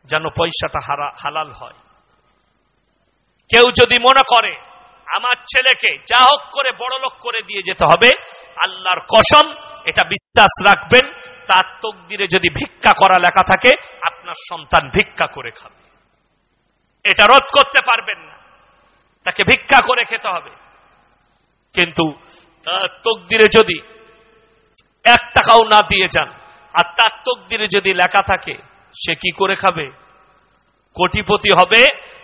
যেন পয়সাটা হালাল হয়। কেউ যদি মনে করে আমার ছেলেকে যা হোক করে বড় লোক করে দিয়ে যেতে হবে, আল্লাহর কসম এটা বিশ্বাস রাখবেন, তার তকদিরে যদি ভিক্ষা করা লেখা থাকে, আপনার সন্তান ভিক্ষা করে খাবে। এটা রোধ করতে পারবেন না, তাকে ভিক্ষা করে খেতে হবে। কিন্তু তার তকদিরে যদি 1 টাকাও না দিয়ে যান, আর তার তকদিরে যদি লেখা থাকে সে কি করে খাবে? কোটিপতি হবে,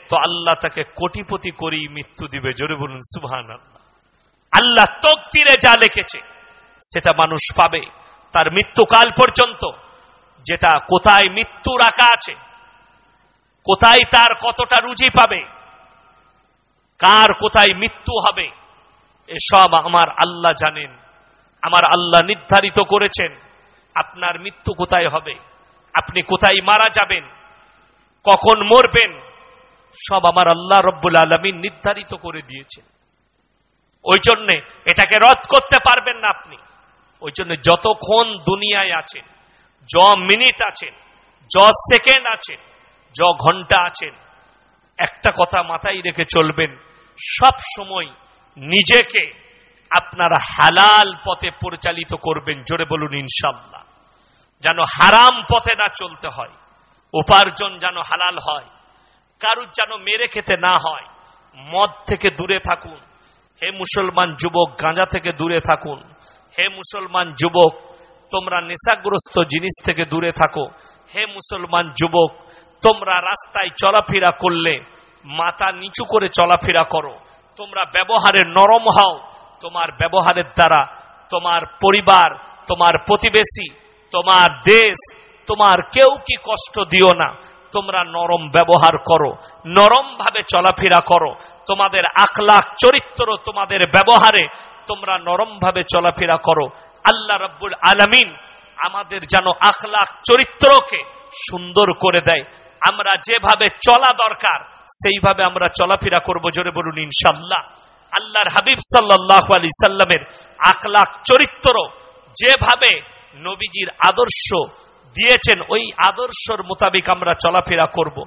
তো আল্লাহ তাকে কোটিপতি করেই মৃত্যু দিবে। জোরে বলুন সুবহানাল্লাহ। আল্লাহ তকদিরে যা লিখেছে সেটা মানুষ পাবে তার মৃত্যুকাল পর্যন্ত। যেটা কোথায় মৃত্যু রাখা আছে, কোথায় তার কতটা রুজি পাবে, কার কোথায় মৃত্যু হবে, এসব আমার আল্লাহ জানেন। আমার আল্লাহ নির্ধারিত করেছেন আপনার মৃত্যু কোথায় হবে, আপনি কোথায় মারা যাবেন, কখন মরবেন, সব আমার আল্লাহ রব্বুল আলামিন নির্ধারিত করে দিয়েছেন। ওই জন্য এটাকে রদ করতে পারবেন না আপনি। ওই জন্য যতক্ষণ দুনিয়ায় আছেন, য মিনিট আছেন, য সেকেন্ড আছেন, য ঘন্টা আছেন, একটা কথা মাথায় রেখে চলবেন, সব সময় নিজেকে আপনারা হালাল পথে পরিচালিত করবেন। জোরে বলুন ইনশাআল্লাহ। যেন হারাম পথে না চলতে হয়, উপার্জন যেন হালাল হয়, কারুর যেন মেরে খেতে না হয়। মদ থেকে দূরে থাকুন হে মুসলমান যুবক, গাঁজা থেকে দূরে থাকুন হে মুসলমান যুবক, তোমরা নেশাগ্রস্ত জিনিস থেকে দূরে থাকো হে মুসলমান যুবক। তোমরা রাস্তায় চলাফেরা করলে মাথা নিচু করে চলাফেরা করো, তোমরা ব্যবহারে নরম হও। তোমার ব্যবহারের দ্বারা তোমার পরিবার, তোমার প্রতিবেশী, তোমার দেশ, তোমার কেউ কি কষ্ট দিও না, তোমরা নরম ব্যবহার করো, নরম ভাবে চলাফেরা করো, তোমাদের আখলাক চরিত্র, তোমাদের ব্যবহারে তোমরা নরম ভাবে চলাফেরা করো। আল্লাহ রাব্বুল আলামিন আমাদের যেন আখলাক চরিত্রকে সুন্দর করে দেয়। আমরা যেভাবে চলা দরকার সেইভাবে আমরা চলাফেরা করব। জোরে বলুন ইনশাআল্লাহ। আল্লাহর হাবিব সাল্লাল্লাহু আলাইহি সাল্লামের আখলাক চরিত্র যেভাবে নবীজির আদর্শ দিয়েছেন, ওই আদর্শের মোতাবেক আমরা চলাফেরা করব।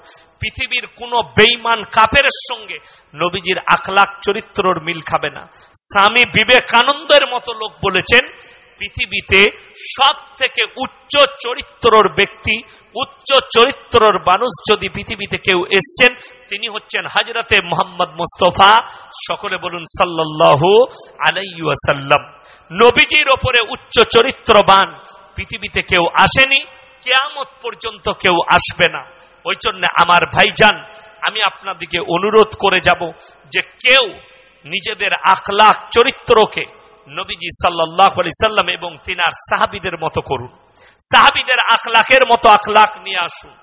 পৃথিবীর কোন বেঈমান কাফেরের সঙ্গে নবীজির আখলাক চরিত্রর মিল খাবে না। স্বামী বিবেকানন্দের মতো লোক বলেছেন, পৃথিবীতে সব থেকে উচ্চ চরিত্রর ব্যক্তি, উচ্চ চরিত্রর মানুষ যদি পৃথিবীতে কেউ এসছেন, তিনি হচ্ছেন হযরতে মুহাম্মদ মুস্তাফা, সকলে বলুন সাল্লাল্লাহু আলাইহি ওয়াসাল্লাম। নবীজির উপরে উচ্চ চরিত্রবান পৃথিবীতে কেউ আসেনি, কিয়ামত পর্যন্ত কেউ আসবে না। ওই জন্য আমার ভাইজান, আমি আপনাদেরকে অনুরোধ করে যাব যে কেউ নিজেদের আখলাক চরিত্রকে নবীজি সাল্লাল্লাহু আলাইহি সাল্লাম এবং তিনার সাহাবীদের মতো করুন। সাহাবীদের আখলাকের মতো আখলাক নিয়ে আসুন।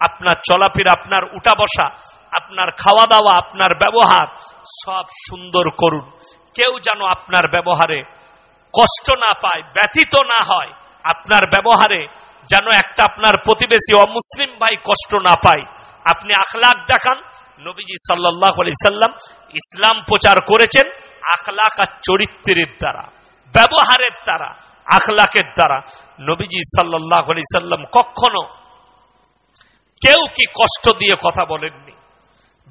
আপনার চলাফেরা, আপনার উঠা বসা, আপনার খাওয়া দাওয়া, আপনার ব্যবহার সব সুন্দর করুন। কেউ যেন আপনার ব্যবহারে কষ্ট না পায়, ব্যথিত না হয়। আপনার ব্যবহারে যেন একটা আপনার প্রতিবেশী অমুসলিম ভাই কষ্ট না পায়। আপনি আখলাক দেখান। নবীজি সাল্লাল্লাহু আলাইহি সাল্লাম ইসলাম প্রচার করেছেন আখলাক আর চরিত্রের দ্বারা, ব্যবহারের দ্বারা, আখলাকের দ্বারা। নবীজি সাল্লাল্লাহু আলাইহি সাল্লাম কখনো কেউ কি কষ্ট দিয়ে কথা বলেননি।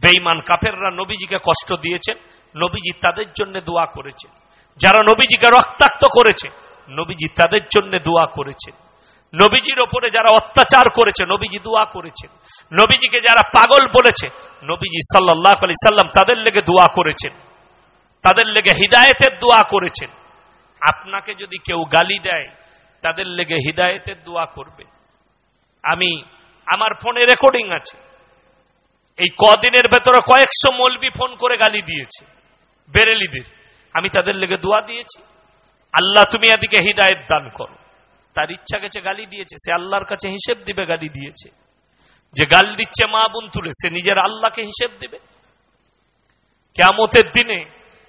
বেঈমান কাফেররা নবীজিকে কষ্ট দিয়েছেন, নবীজি তাদের জন্য দোয়া করেছেন। যারা নবীজিকে রক্তাক্ত করেছে, নবীজি তাদের জন্য দোয়া করেছেন। নবীজির ওপরে যারা অত্যাচার করেছে, নবীজি দোয়া করেছেন। নবীজিকে যারা পাগল বলেছে, নবীজি সাল্লাল্লাহু আলাইহি সাল্লাম তাদের লেগে দোয়া করেছেন, তাদের লেগে হিদায়েতের দোয়া করেছেন। আপনাকে যদি কেউ গালি দেয়, তাদের লেগে হিদায়েতের দোয়া করবে। আমার ফোনে রেকর্ডিং আছে, এই কদিনের ভেতরে কয়েকশো মৌলবি ফোন করে গালি দিয়েছে বেরেলিদের, আমি তাদের লেগে দোয়া দিয়েছি, আল্লাহ তুমি এদিকে হিদায়েত দান করো। তার ইচ্ছা গেছে গালি দিয়েছে, সে আল্লাহর কাছে হিসেব দিবে। গালি দিয়েছে, যে গাল দিচ্ছে মা বোন তুলে, সে নিজের আল্লাহকে হিসেব দিবে। কিয়ামতের দিনে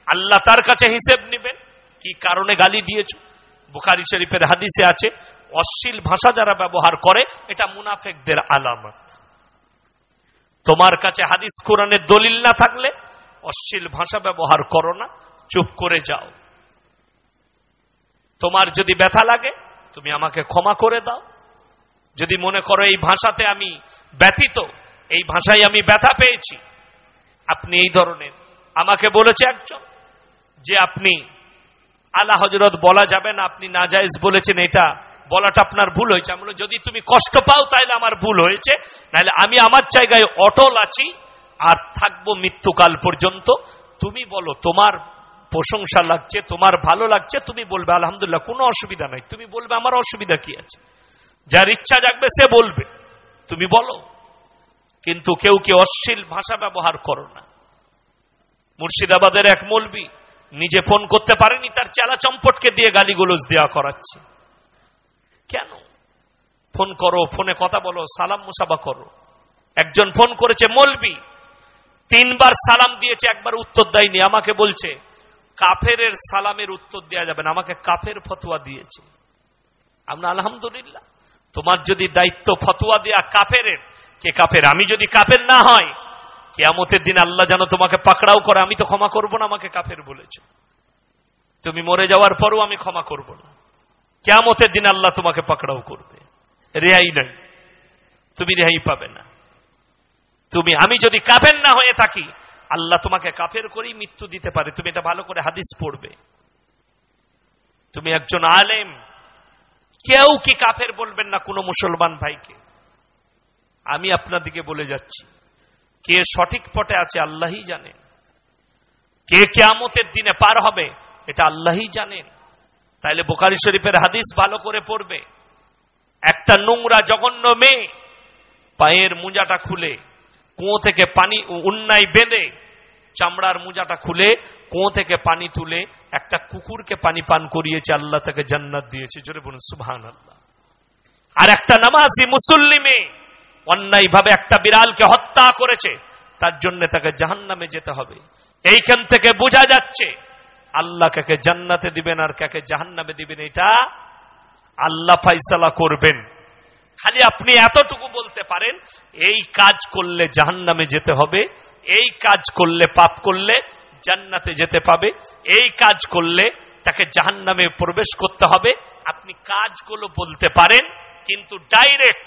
আল্লাহ তার কাছে হিসেব নেবেন, কি কারণে গালি দিয়েছো। বুখারী শরীফের হাদিসে আছে, অশ্লীল ভাষা যারা ব্যবহার করে এটা মুনাফিকদের আলামত। তোমার কাছে হাদিস কোরআনের দলিল না থাকলে অশ্লীল ভাষা ব্যবহার করো না, চুপ করে যাও। তোমার যদি ব্যথা লাগে, তুমি আমাকে ক্ষমা করে দাও। যদি মনে করো এই ভাষাতে আমি ব্যথিত, এই ভাষায় আমি ব্যথা পেয়েছি, আপনি এই ধরনের, আমাকে বলেছে একজন যে আপনি আলা হযরত বলা যাবে না, আপনি নাজায়েজ বলেছেন, এটা বলাটা আপনার ভুল হয়েছে। আমি বলি, যদি তুমি কষ্ট পাও তাহলে আমার ভুল হয়েছে, নাহলে আমি আমার জায়গায় অটল আছি আর থাকবো মৃত্যুকাল পর্যন্ত। তুমি বলো তোমার প্রশংসা লাগছে, তোমার ভালো লাগছে, তুমি বলবে আলহামদুলিল্লাহ, কোনো অসুবিধা নাই। তুমি বলবে আমার অসুবিধা কি আছে, যার ইচ্ছা জাগবে সে বলবে, তুমি বলো। কিন্তু কেউ কি অশ্লীল ভাষা ব্যবহার করো না। মুর্শিদাবাদের এক মৌলবি নিজে ফোন করতে পারেনি, তার চেলা চম্পটকে দিয়ে গালিগুলোজ দেওয়া করাচ্ছে। কেন? ফোন করো, ফোনে কথা বলো, সালাম মুসাফা করো। একজন ফোন করেছে মৌলবি, 3 বার সালাম দিয়েছে, একবার উত্তর দেয়নি। আমাকে বলছে কাফেরের সালামের উত্তর দেওয়া যাবে না, আমাকে কাফের ফতোয়া দিয়েছে। আমরা আলহামদুলিল্লাহ, তোমার যদি দায়িত্ব ফতোয়া দেয়া কাফেরের, কে কাফের? আমি যদি কাফের না হয়, কিয়ামতের দিন আল্লাহ যেন তোমাকে পাকড়াও করে, আমি তো ক্ষমা করব না। আমাকে কাফের বলেছো, তুমি মরে যাওয়ার পরও আমি ক্ষমা করব না। কিয়ামতের দিন আল্লাহ তোমাকে পাকড়াও করবে, রেহাই নাই, তুমি রেহাই পাবে না। আমি যদি কাফের না হয়ে থাকি, আল্লাহ তোমাকে কাফের করেই মৃত্যু দিতে পারে। তুমি এটা ভালো করে হাদিস পড়বে। তুমি একজন আলেম, কেউ কি কাফের বলবেন না কোনো মুসলমান ভাইকে। আমি আপনাদেরকে বলে যাচ্ছি, কে সঠিক পথে আছে আল্লাহই জানেন, কে কিয়ামতের দিনে পার হবে এটা আল্লাহই জানেন। তাইলে বুখারী শরীফের হাদিস ভালো করে পড়বে। একটা নোংরা জঘন্য মেয়ে পায়ের মোজাটা খুলে কুয়ো থেকে পানি, উন্নায় বেঁধে চামড়ার মোজাটা খুলে কুয়ো থেকে পানি তুলে একটা কুকুরকে পানি পান করিয়েছে, আল্লাহ তাকে জান্নাত দিয়েছে। জোরে বলুন সুবহানাল্লাহ। আর একটা নামাজি মুসল্লি মেয়ে অন্যায়ভাবে একটা বিড়ালকে হত্যা করেছে, তার জন্য তাকে জাহান্নামে যেতে হবে। এইখান থেকে বোঝা যাচ্ছে আল্লাহ কাকে জান্নাতে দিবেন আর কাকে জাহান্নামে দিবেন এটা আল্লাহ ফায়সালা করবেন। খালি আপনি এতটুকু বলতে পারেন এই কাজ করলে জাহান্নামে যেতে হবে, এই কাজ করলে পাপ করলে জান্নাতে যেতে পাবে, এই কাজ করলে তাকে জাহান্নামে প্রবেশ করতে হবে। আপনি কাজগুলো বলতে পারেন, কিন্তু ডাইরেক্ট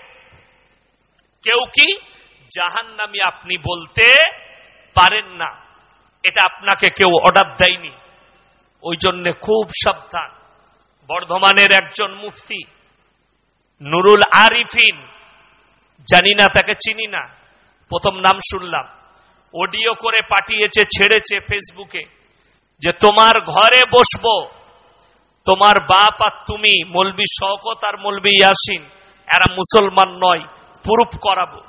কেউ কি জাহান্নামী আপনি বলতে পারেন না, এটা আপনাকে কেউ অর্ডার দেয়নি। ওই জন্য খুব সাবধান। বর্ধমানের একজন মুফতি নুরুল আরিফিন, জানি না তাকে চিনি না, প্রথম নাম শুনলাম, অডিও করে পাঠিয়েছে, ছেড়েছে ফেসবুকে যে তোমার ঘরে বসবো, তোমার বাপ আর তুমি মৌলবি শওকত আর মৌলবি ইয়াসিন এরা মুসলমান নয়, প্রুফ করাবো।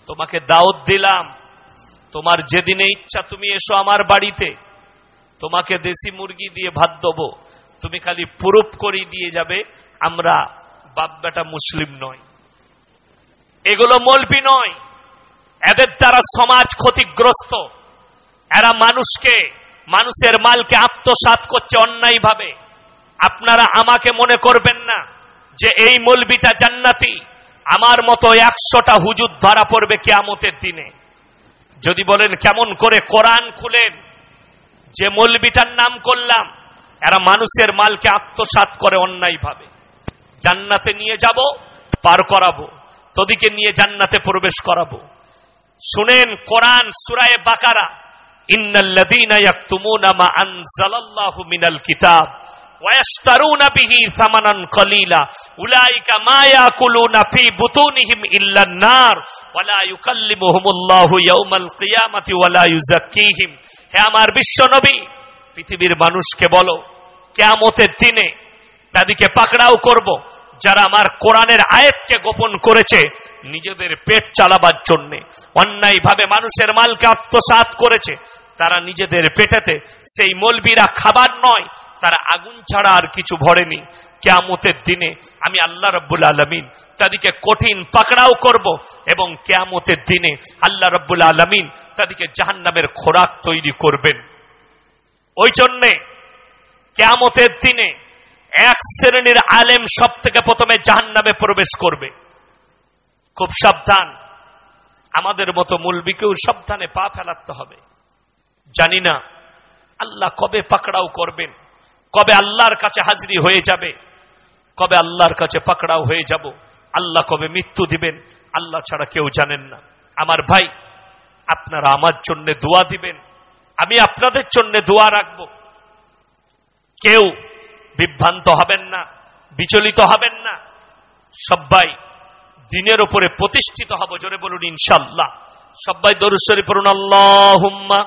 তোমাকে দাওয়াত দিলাম, তোমার যেদিনে ইচ্ছা তুমি এসো আমার বাড়িতে, তোমাকে দেশি মুরগি দিয়ে ভাত দেবো, তুমি খালি প্রুফ করে দিয়ে যাবে আমরা বাপ বেটা মুসলিম নয়। এগুলো মৌলবি নয়, এদের দ্বারা সমাজ ক্ষতিগ্রস্ত। এরা মানুষের মালকে আত্মসাৎ করছে অন্যায় ভাবে। আপনারা আমাকে মনে করবেন না যে এই মৌলবিটা জান্নাতি, আমার মতো 100টা হুজুর ধরা পড়বে কিয়ামতের দিনে। যদি বলেন কেমন করে, কোরআন খুলেন, যে মৌলবিটার নাম করলাম এরা মানুষের মালকে আত্মসাৎ করে অন্যায় ভাবে। জান্নাতে নিয়ে যাব, পার করাবো, তোদিকে নিয়ে জান্নাতে প্রবেশ করাবো। শুনেন কোরআন সূরা বাকারা, ইন্নাল্লাযীনা ইয়াকতুমুনা মা আনজালাল্লাহু মিনাল কিতাব ওয়া ইয়াশতারুনা বিহি সামানান কলিলা উলাইকা মা ইয়াকুলুনা ফি বুতুনিহিম ইল্লান নার ওয়া লা ইউকাল্লিমুহুমুল্লাহু ইয়াওমাল কিয়ামাতি ওয়া লা ইউযাক্কিহিম। হে আমার বিশ্ব নবী, পৃথিবীর মানুষকে বলো কিয়ামতের দিনে তাদেরকে পাকড়াও করব যারা আমার কোরআনের আয়াতকে গোপন করেছে নিজেদের পেট চালাবার জন্য, অন্যায়ভাবে মানুষের মালকে আত্মসাৎ করেছে। তারা নিজেদের পেটেতে সেই মৌলবীরা খাবার নয়, তারা আগুন ছাড়া আর কিছু ভরেনি। কিয়ামতের দিনে আমি আল্লাহ রাব্বুল আলামিন তাদেরকে কঠিন পাকড়াও করব এবং কিয়ামতের দিনে আল্লাহ রাব্বুল আলামিন তাদেরকে জাহান্নামের খোরাক তৈরি করবেন। ওই জন্য কিয়ামতের দিনে এক শ্রেণীর আলেম সব থেকে প্রথমে জাহান্নামে প্রবেশ করবে। খুব সাবধান, আমাদের মতো মৌলবীকেও সাবধানে পা ফেলাতে হবে। জানি না আল্লাহ কবে পাকড়াও করবেন, কবে আল্লাহর কাছে হাজিরি হয়ে যাবে, কবে আল্লাহর কাছে পাকড়াও হয়ে যাব, আল্লাহ কবে মৃত্যু দিবেন আল্লাহ ছাড়া কেউ জানেন না। আমার ভাই, আপনারা আমার জন্য দোয়া দিবেন, আমি আপনাদের জন্য দোয়া রাখবো। কেউ বিভ্রান্ত হবেন না, বিচলিত হবেন না, সবাই দ্বীনের উপরে প্রতিষ্ঠিত হব। জোরে বলুন ইনশাআল্লাহ। সবাই দরুদ শরীফ পড়ুন, আল্লাহুম্মা